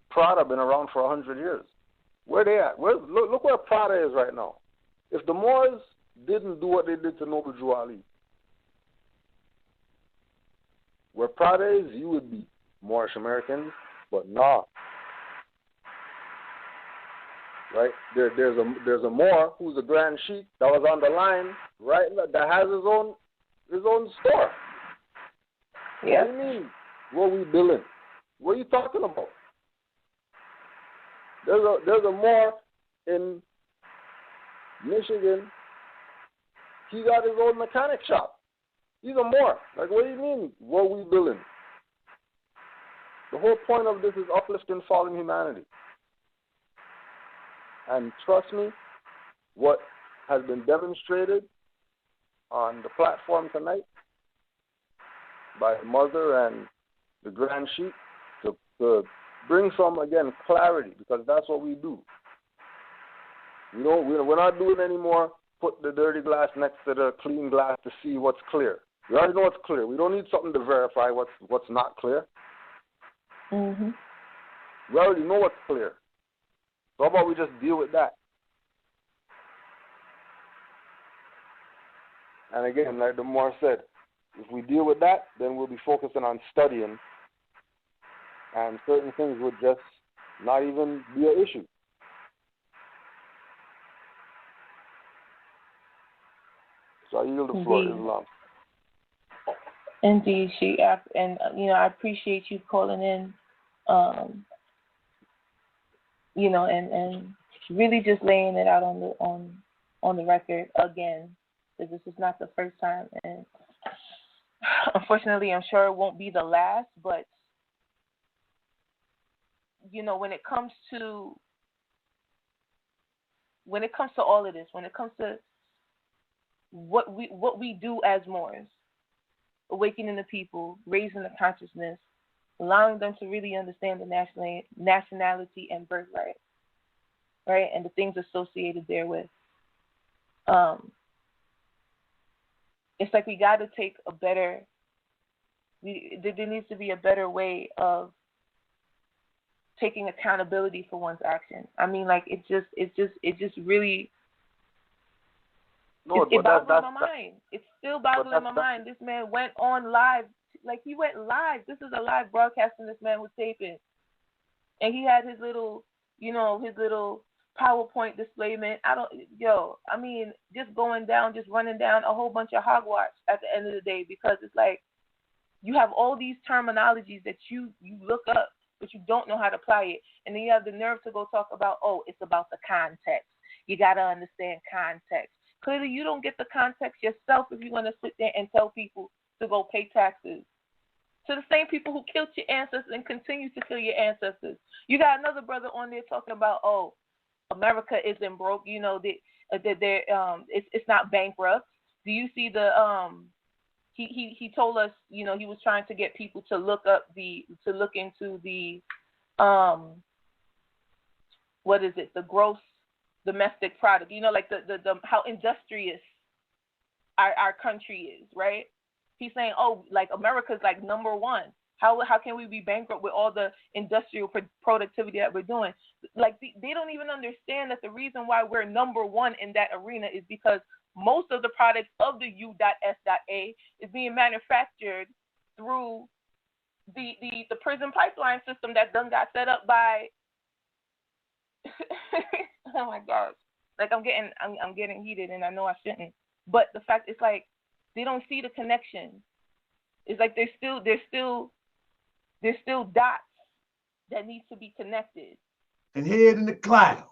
Prada been around for 100 years. Where they at? Look where Prada is right now. If the Moors didn't do what they did to Noble Drew Ali, where Prada is, you would be Moorish Americans, but nah. Right? There's a Moor who's a Grand Sheik that was on the line, right? That has his own store. Yeah. What do you mean? What are we building? What are you talking about? There's a Moor in Michigan. He got his own mechanic shop. Even more. Like, what do you mean, what are we building? The whole point of this is uplifting fallen humanity. And trust me, what has been demonstrated on the platform tonight by the mother and the grand sheik to bring some, again, clarity, because that's what we do. We're not doing anymore put the dirty glass next to the clean glass to see what's clear. We already know what's clear. We don't need something to verify what's not clear. Mm-hmm. We already know what's clear. So how about we just deal with that? And again, like the Moor said, if we deal with that, then we'll be focusing on studying, and certain things would just not even be an issue. So I yield the floor to Islam. Indeed, she and I appreciate you calling in, and really just laying it out on the record again, because this is not the first time, and unfortunately, I'm sure it won't be the last. But when it comes to all of this, when it comes to what we do as Moors, awakening the people, raising the consciousness, allowing them to really understand the nationality and birthright, right, and the things associated therewith. It's like we got to take there needs to be a better way of taking accountability for one's action. I mean, like it just really. No, it boggles my mind. It's still boggling my mind. This man went on live, like he went live. This is a live broadcasting this man was taping, and he had his little PowerPoint displayment. Just going down, just running down a whole bunch of hogwash at the end of the day, because it's like you have all these terminologies that you look up, but you don't know how to apply it, and then you have the nerve to go talk about, it's about the context. You got to understand context. Clearly, you don't get the context yourself if you want to sit there and tell people to go pay taxes to the same people who killed your ancestors and continue to kill your ancestors. You got another brother on there talking about, America isn't broke. It's not bankrupt. Do you see the he told us, he was trying to get people to look into the the gross domestic product, like the how industrious our country is, right? He's saying, like America's like number one. How can we be bankrupt with all the industrial productivity that we're doing? Like they don't even understand that the reason why we're number one in that arena is because most of the products of the U.S.A. is being manufactured through the prison pipeline system that done got set up by. Oh my gosh! Like I'm getting heated, and I know I shouldn't. But the fact is, like, they don't see the connection. It's like there's still dots that need to be connected. And head in the clouds,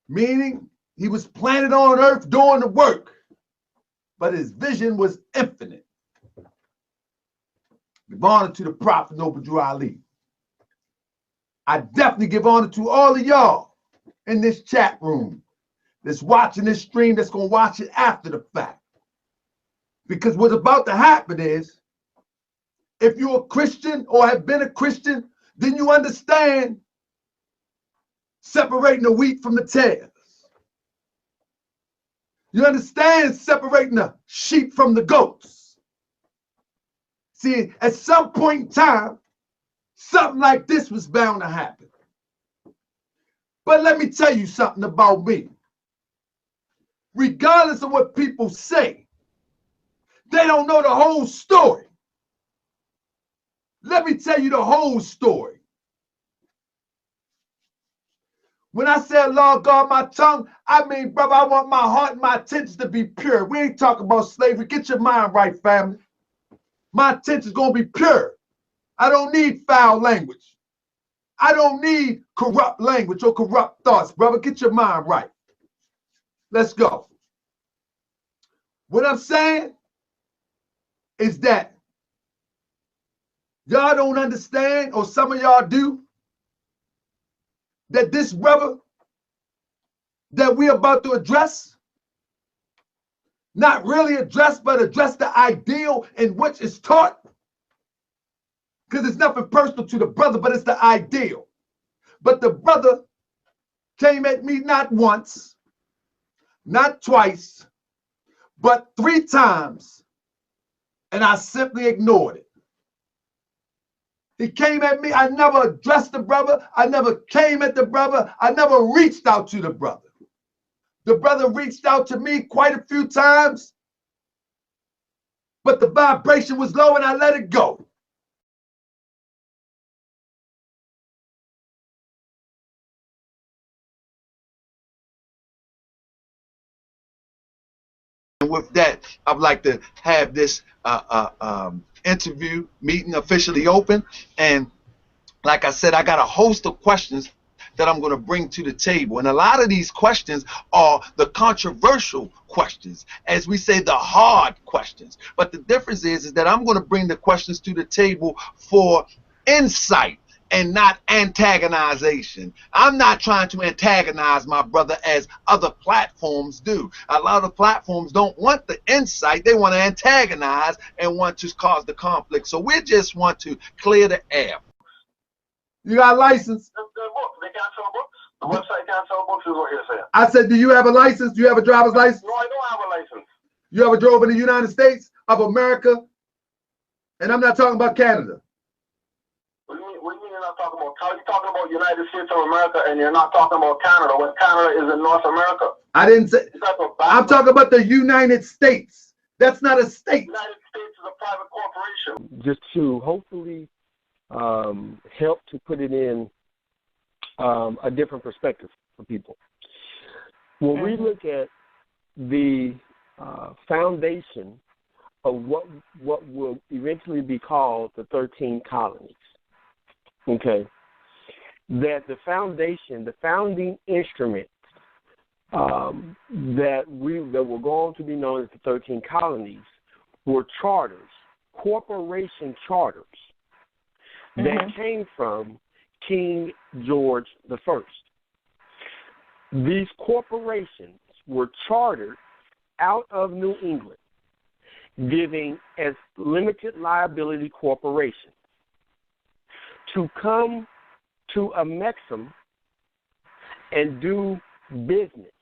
meaning he was planted on earth doing the work, but his vision was infinite. Give honor to the Prophet Noble Drew Ali. I definitely give honor to all of y'all in this chat room that's watching this stream, that's going to watch it after the fact. Because what's about to happen is, if you're a Christian or have been a Christian, then you understand separating the wheat from the tares. You understand separating the sheep from the goats. See, at some point in time, something like this was bound to happen. But let me tell you something about me. Regardless of what people say, they don't know the whole story. Let me tell you the whole story. When I say, Lord God, my tongue, I mean, brother, I want my heart and my intentions to be pure. We ain't talking about slavery. Get your mind right, family. My intentions going to be pure. I don't need foul language. I don't need corrupt language or corrupt thoughts, brother. Get your mind right. Let's go. What I'm saying, is that y'all don't understand, or some of y'all do, that this brother that we're about to address, not really address, but address the ideal in which is taught, because it's nothing personal to the brother, but it's the ideal. But the brother came at me not once, not twice, but 3 times, and I simply ignored it. He came at me. I never addressed the brother. I never came at the brother. I never reached out to the brother. The brother reached out to me quite a few times, but the vibration was low and I let it go. And with that, I'd like to have this interview meeting officially open. And like I said, I got a host of questions that I'm going to bring to the table. And a lot of these questions are the controversial questions, as we say, the hard questions. But the difference is that I'm going to bring the questions to the table for insight and not antagonization. I'm not trying to antagonize my brother as other platforms do. A lot of platforms don't want the insight. They want to antagonize and want to cause the conflict. So we just want to clear the air. You got a license? They can't sell books. The website can't sell books is what you're saying. I said, do you have a license? Do you have a driver's license? No, I don't have a license. You ever drove in the United States of America? And I'm not talking about Canada. What do you mean you're not talking about? How are you talking about United States of America and you're not talking about Canada when Canada is in North America? I didn't say. I'm talking about the United States. That's not a state. The United States is a private corporation. Just to hopefully help to put it in a different perspective for people. When we look at the foundation of what will eventually be called the 13 colonies, okay, that the foundation, the founding instrument that were going to be known as the 13 colonies were charters, corporation charters that came from King George I. These corporations were chartered out of New England, giving as limited liability corporations to come to a Mexim and do business.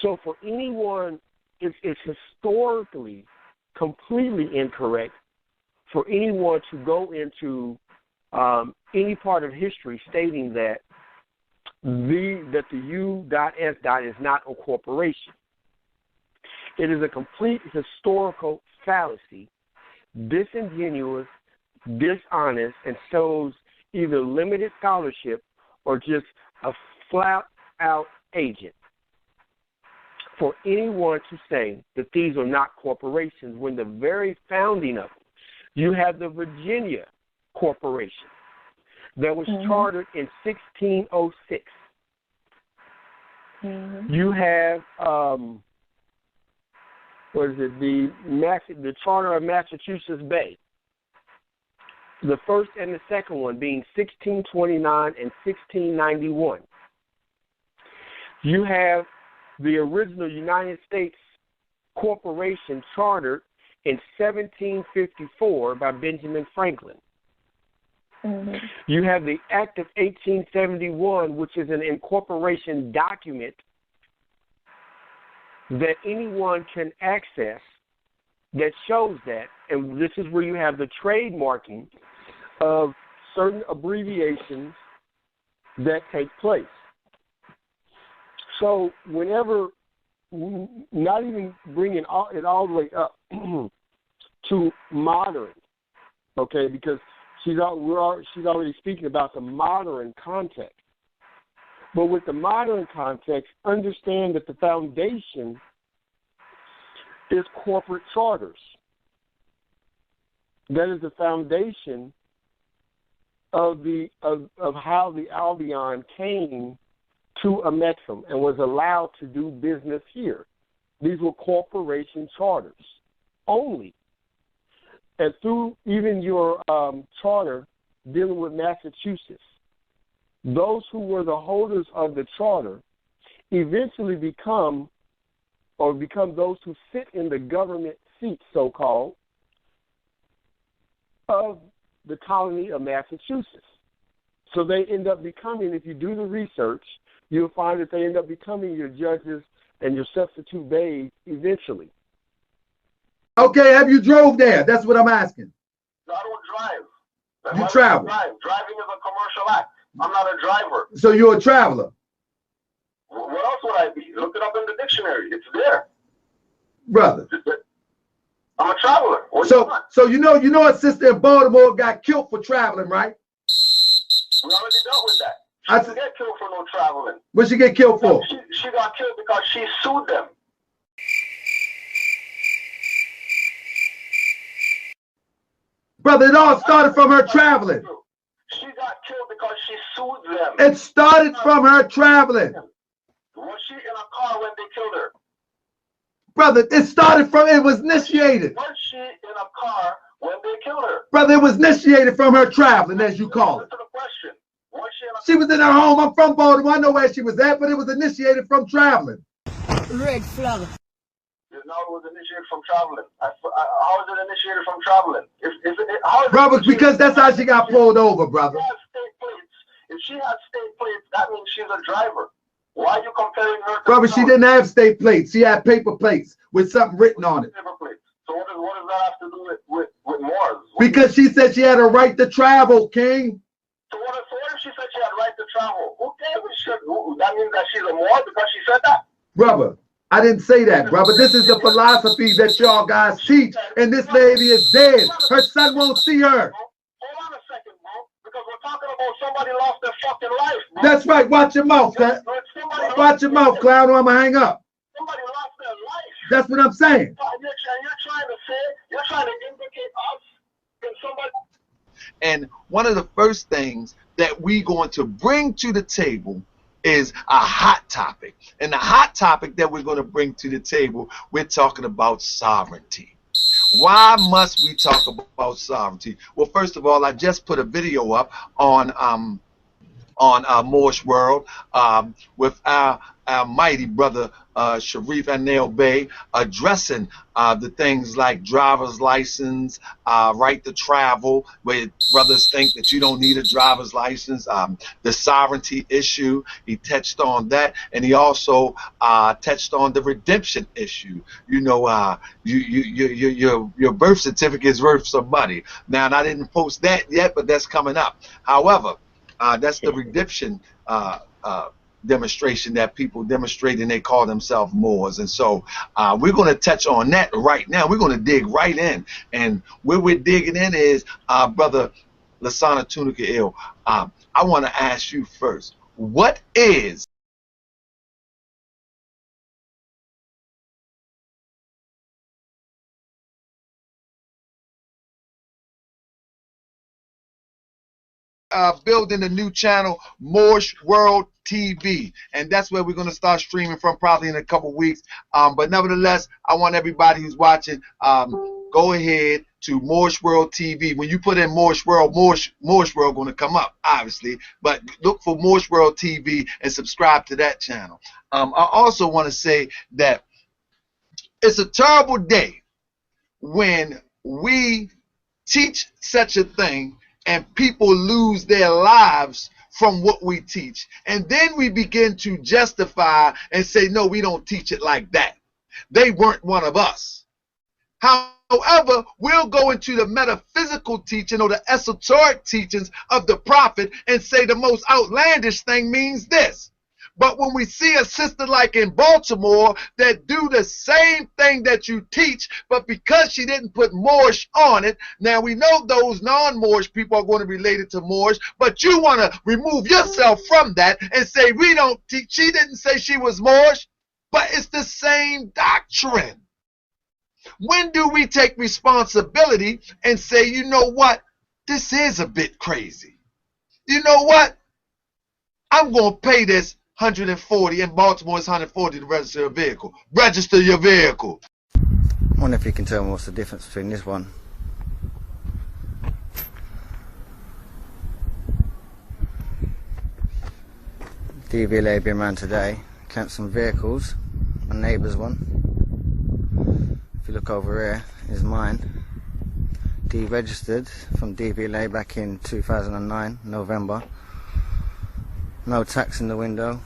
So for anyone, it's historically completely incorrect for anyone to go into any part of history stating that the U.S. is not a corporation. It is a complete historical fallacy, disingenuous, dishonest, and shows either limited scholarship or just a flat-out agent for anyone to say that these are not corporations when the very founding of them, you have the Virginia Corporation that was chartered in 1606. You have the Charter of Massachusetts Bay. The first and the second one being 1629 and 1691. You have the original United States Corporation chartered in 1754 by Benjamin Franklin. You have the Act of 1871, which is an incorporation document that anyone can access that shows that, and this is where you have the trademarking of certain abbreviations that take place. So whenever, not even bringing it all the way up to modern, okay, because she's already speaking about the modern context. But with the modern context, understand that the foundation is corporate charters. That is the foundation of how the Albion came to a Metrum and was allowed to do business here. These were corporation charters only. And through even your charter dealing with Massachusetts, those who were the holders of the charter eventually become those who sit in the government seat, so-called, of the colony of Massachusetts. So they end up becoming, if you do the research, you'll find that they end up becoming your judges and your substitute bays eventually. Okay, have you drove there? That's what I'm asking. No, I don't drive. You travel. Driving is a commercial act. I'm not a driver. So you're a traveler. What else would I be? Look it up in the dictionary. It's there. Brother. I'm a traveler. So you know a sister in Baltimore got killed for traveling, right? We already dealt with that. She didn't get killed for no traveling. What'd she get killed for? She got killed because she sued them. Brother, it all started from her traveling. She got killed because she sued them. It started from her traveling. Was she in a car when they killed her? Brother, it was initiated. Was she in a car when they killed her? Brother, it was initiated from her traveling, as you call it. Answer the question. Was she was in her home. I'm from Baltimore. I know where she was at, but it was initiated from traveling. Red flag. Now it was initiated from traveling. How is it initiated from traveling? Brother, because that's how she got pulled over, brother. If she had state plates, that means she's a driver. Why are you comparing her to Brother, she didn't have state plates. She had paper plates with something written on it. Paper plates. So what does that have to do with Moors? Because she said she had a right to travel, King. So what if she said she had a right to travel? Who cares if that means that she's a Moor because she said that? Brother, I didn't say that, brother. This is the philosophy that y'all guys teach, and this lady is dead. Her son won't see her. Hold on a second, bro. Because we're talking about somebody lost their fucking life, bro. That's right. Watch your mouth, man. Watch your mouth, clown, or I'm going to hang up. Somebody lost their life. That's what I'm saying. You're trying to indicate us in somebody. And one of the first things that we're going to bring to the table is a hot topic. And the hot topic that we're going to bring to the table, we're talking about sovereignty. Why must we talk about sovereignty? Well, first of all, I just put a video up on Moorish World with our mighty brother Sharif Anel Bey addressing the things like driver's license, right to travel, where brothers think that you don't need a driver's license, the sovereignty issue. He touched on that, and he also touched on the redemption issue. You know, your birth certificate is worth some money. Now, and I didn't post that yet, but that's coming up. However, that's the redemption demonstration that people demonstrate, and they call themselves Moors. And so we're going to touch on that right now. We're going to dig right in, and where we're digging in is brother Lasana Tunica Il. I want to ask you first, what is building a new channel, Moorish World TV, and that's where we're going to start streaming from probably in a couple weeks. But nevertheless, I want everybody who's watching, go ahead to Moorish World TV. When you put in Moorish World, Moorish World going to come up, obviously, but look for Moorish World TV and subscribe to that channel. I also want to say that it's a terrible day when we teach such a thing and people lose their lives from what we teach. And then we begin to justify and say, no, we don't teach it like that. They weren't one of us. However, we'll go into the metaphysical teaching or the esoteric teachings of the prophet and say the most outlandish thing means this. But when we see a sister like in Baltimore that do the same thing that you teach, but because she didn't put Moorish on it, now we know those non-Moorish people are going to be related to Moorish, but you want to remove yourself from that and say we don't teach. She didn't say she was Moorish, but it's the same doctrine. When do we take responsibility and say, you know what, this is a bit crazy. You know what, I'm going to pay this 140. In Baltimore, it's 140 to register a vehicle. Register your vehicle. I wonder if you can tell me what's the difference between this one. DVLA being around today, clamped some vehicles. My neighbour's one. If you look over here, is mine. Deregistered from DVLA back in 2009, November. No tax in the window.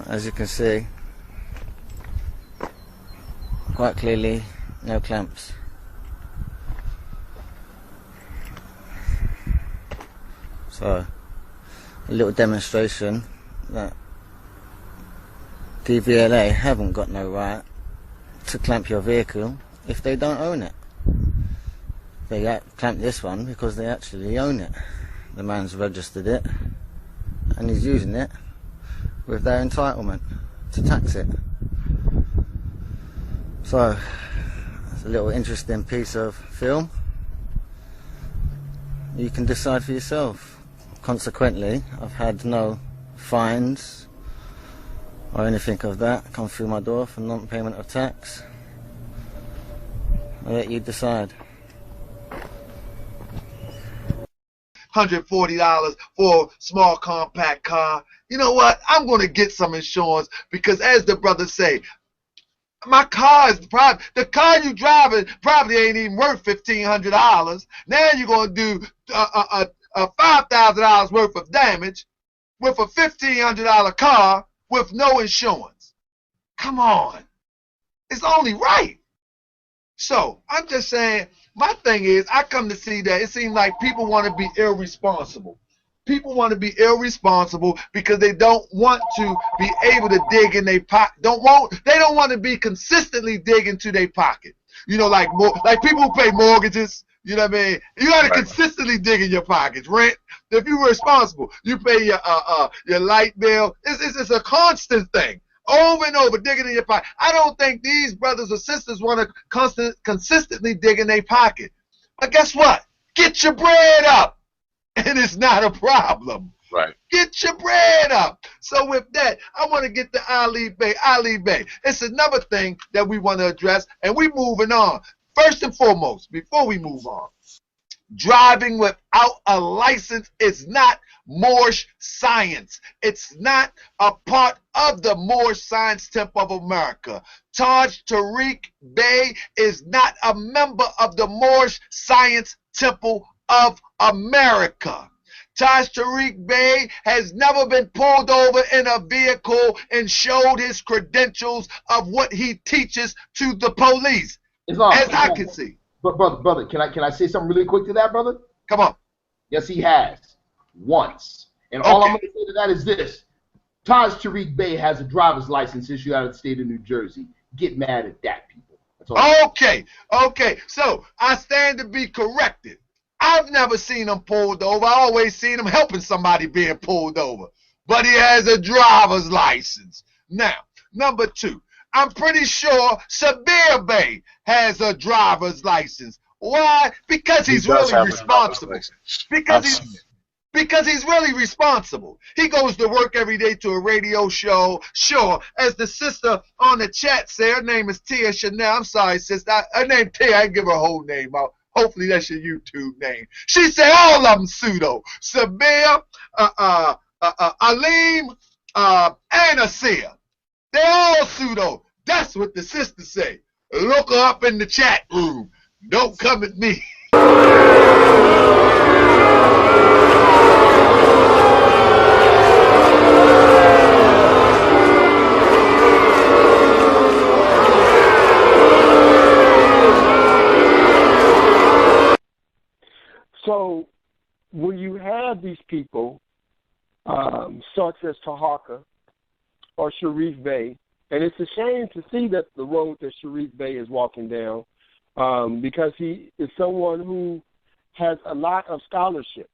As you can see, quite clearly, no clamps. So, a little demonstration that DVLA haven't got no right to clamp your vehicle if they don't own it. They clamp this one because they actually own it. The man's registered it and he's using it with their entitlement to tax it. So, it's a little interesting piece of film. You can decide for yourself. Consequently, I've had no fines or anything of that come through my door for non-payment of tax. I'll let you decide. $140 for a small compact car. You know what? I'm going to get some insurance because, as the brothers say, my car is the car you driving probably ain't even worth $1,500. Now you're going to do $5,000 worth of damage with a $1,500 car with no insurance. Come on. It's only right. So I'm just saying, my thing is, I come to see that it seems like people want to be irresponsible. People want to be irresponsible because they don't want to be able to dig in their pocket. They don't want to be consistently dig into their pocket. You know, like people who pay mortgages. You know what I mean? You got to consistently dig in your pockets. Rent. If you're responsible, you pay your light bill. It's a constant thing. Over and over, digging in your pocket. I don't think these brothers or sisters want to consistently dig in their pocket. But guess what? Get your bread up, and it's not a problem. Right. Get your bread up. So with that, I want to get to Ali Bey. Ali Bey. It's another thing that we want to address, and we're moving on. First and foremost, before we move on, driving without a license is not Moorish science. It's not a part of the Moorish Science Temple of America. Taj Tariq Bey is not a member of the Moorish Science Temple of America. Taj Tariq Bey has never been pulled over in a vehicle and showed his credentials of what he teaches to the police. As I can see. But brother, can I say something really quick to that, brother? Come on. Yes, he has. Once. And all I'm going to say to that is this. Taj Tariq Bey has a driver's license issued out of the state of New Jersey. Get mad at that, people. That's all. Okay. So I stand to be corrected. I've never seen him pulled over. I always seen him helping somebody being pulled over. But he has a driver's license. Now, number two. I'm pretty sure Sabir Bey has a driver's license. Why? Because he's really responsible. Because he's really responsible. He goes to work every day to a radio show. Sure, as the sister on the chat said, her name is Tia Chanel. I'm sorry, sister. Her name Tia. I didn't give her whole name out. Hopefully that's your YouTube name. She said all of them pseudo. Sabir, Aleem, and Asia. They're all pseudo. That's what the sister say. Look her up in the chat room. Don't come at me. So when you have these people, such as Taharka or Sherece Bey, and it's a shame to see that the road that Sherece Bey is walking down, because he is someone who has a lot of scholarship.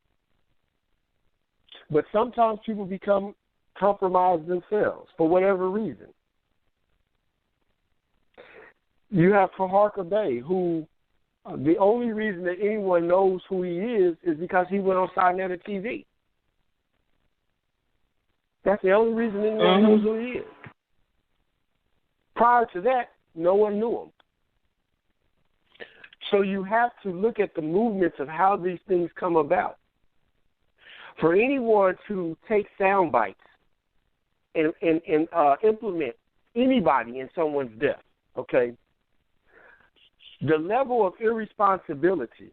But sometimes people become compromised themselves for whatever reason. You have Taharka Bey, who The only reason that anyone knows who he is because he went on Sinetta TV. That's the only reason anyone knows who he is. Prior to that, no one knew him. So you have to look at the movements of how these things come about. For anyone to take sound bites and implement anybody in someone's death, okay, the level of irresponsibility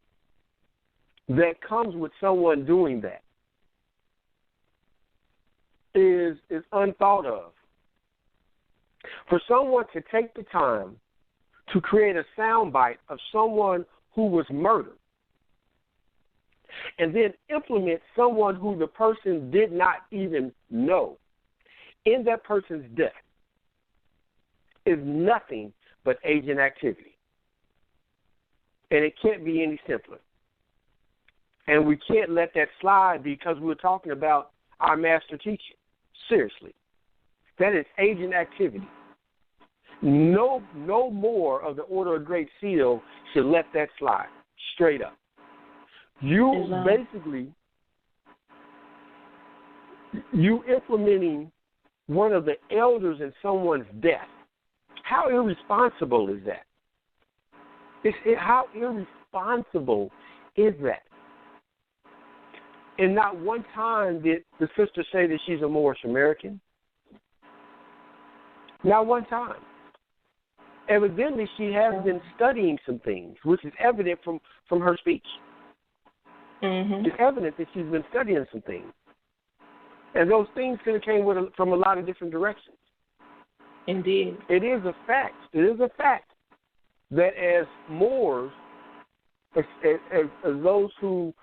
that comes with someone doing that is unthought of. For someone to take the time to create a soundbite of someone who was murdered and then implement someone who the person did not even know in that person's death is nothing but agent activity. And it can't be any simpler. And we can't let that slide because we're talking about our master teacher. Seriously. That is agent activity. No more of the Order of Great Seal should let that slide. Straight up. You implementing one of the elders in someone's death. How irresponsible is that? How irresponsible is that? And not one time did the sister say that she's a Moorish American. Not one time. Evidently, she has been studying some things, which is evident from her speech. It's evident that she's been studying some things. And those things could have came from a lot of different directions. Indeed. It is a fact. It is a fact that as Moors, as those who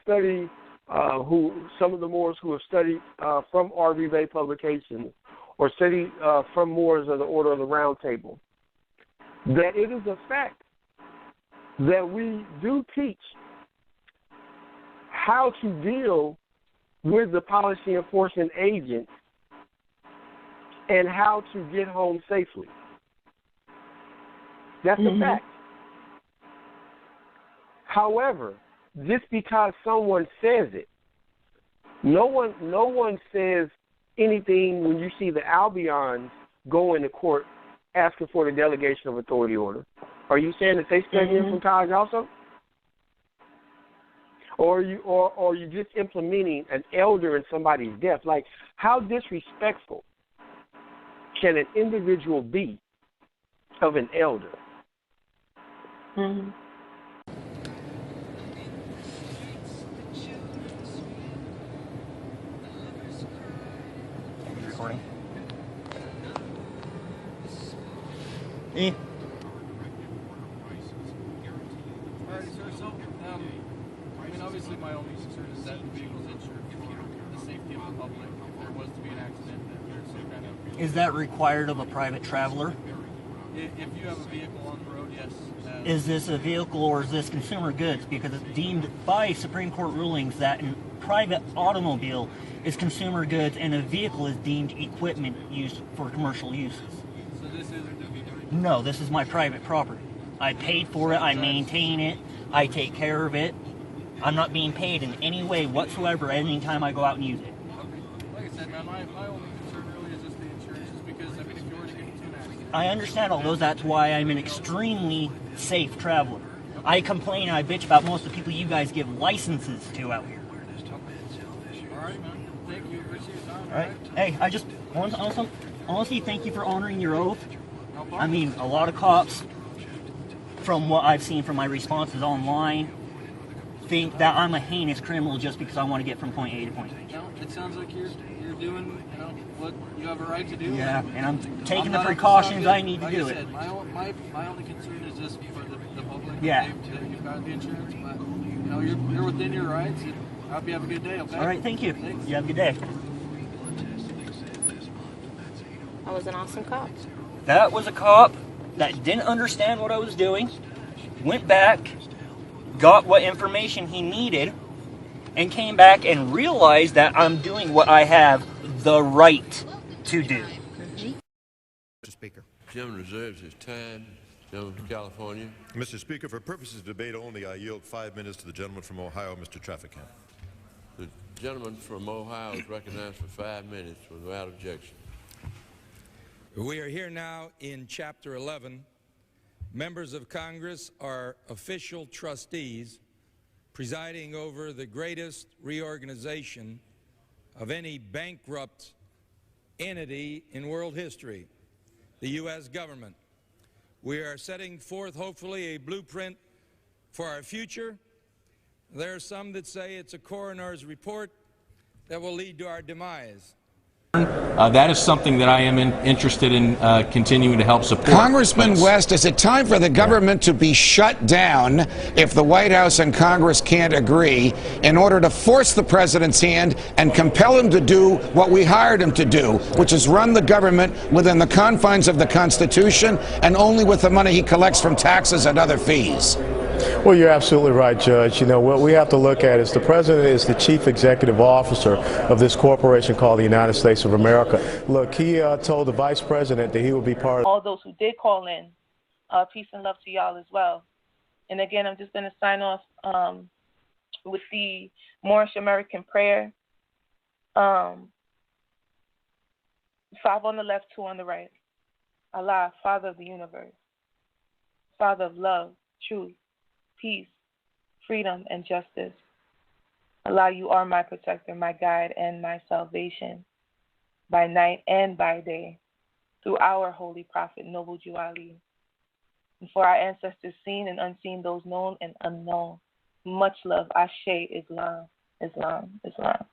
study, some of the Moors who have studied from R.V. Bay publications or study from Moors of the Order of the Round Table, that it is a fact that we do teach how to deal with the policy enforcement agent and how to get home safely. That's a fact. However, just because someone says it, no one says anything when you see the Albions go into court asking for the delegation of authority order. Are you saying that they study from college also? Or are you just implementing an elder in somebody's death? Like, how disrespectful can an individual be of an elder? Recording. Obviously, my only concern is that the vehicle's insured for the safety of the public. If there was to be an accident, that there's some kind of... Is that required of a private traveler? If you have a vehicle on the road, yes. Is this a vehicle or is this consumer goods? Because it's deemed by Supreme Court rulings that a private automobile is consumer goods and a vehicle is deemed equipment used for commercial uses. So this isn't a vehicle? No, this is my private property. I paid for it, I maintain it, I take care of it. I'm not being paid in any way whatsoever any time I go out and use it. Okay. Like I said, man, my only concern really is just the insurance, just because, I mean, if you were to get into an accident... I understand all those. That's why I'm an extremely safe traveler. I complain and I bitch about most of the people you guys give licenses to out here. All right, man. Thank you. Appreciate your time. All right. Hey, I just honestly thank you for honoring your oath. No problem. I mean, a lot of cops, from what I've seen from my responses online, think that I'm a heinous criminal just because I want to get from point A to point B. No, it sounds like you're doing, what you have a right to do. Yeah, and I'm taking the precautions I need to do it. My only concern is just for the public. Yeah. That you've got the insurance, but you're within your rights. And I hope you have a good day. Okay. All right, thank you. Thanks. You have a good day. I was an awesome cop. That was a cop that didn't understand what I was doing, went back, got what information he needed, and came back and realized that I'm doing what I have the right to do. Mr. Speaker. Gentleman reserves his time. Gentleman from California. Mr. Speaker, for purposes of debate only, I yield 5 minutes to the gentleman from Ohio, Mr. Trafficant. The gentleman from Ohio is recognized for 5 minutes without objection. We are here now in Chapter 11. Members of Congress are official trustees presiding over the greatest reorganization of any bankrupt entity in world history, the U.S. government. We are setting forth, hopefully, a blueprint for our future. There are some that say it's a coroner's report that will lead to our demise. That is something that I am interested in continuing to help support. Congressman West, is it time for the government to be shut down if the White House and Congress can't agree in order to force the president's hand and compel him to do what we hired him to do, which is run the government within the confines of the Constitution and only with the money he collects from taxes and other fees? Well, you're absolutely right, Judge. You know, what we have to look at is the president is the chief executive officer of this corporation called the United States of America. Look, he told the vice president that he would be part of all those who did call in. Peace and love to y'all as well. And again, I'm just going to sign off with the Moorish American prayer. 5 on the left, 2 on the right. Allah, Father of the universe, Father of love, truth, peace, freedom, and justice. Allah, you are my protector, my guide, and my salvation, by night and by day, through our holy prophet, Noble Jew Ali. And for our ancestors seen and unseen, those known and unknown, much love, Ashe, Islam, Islam, Islam.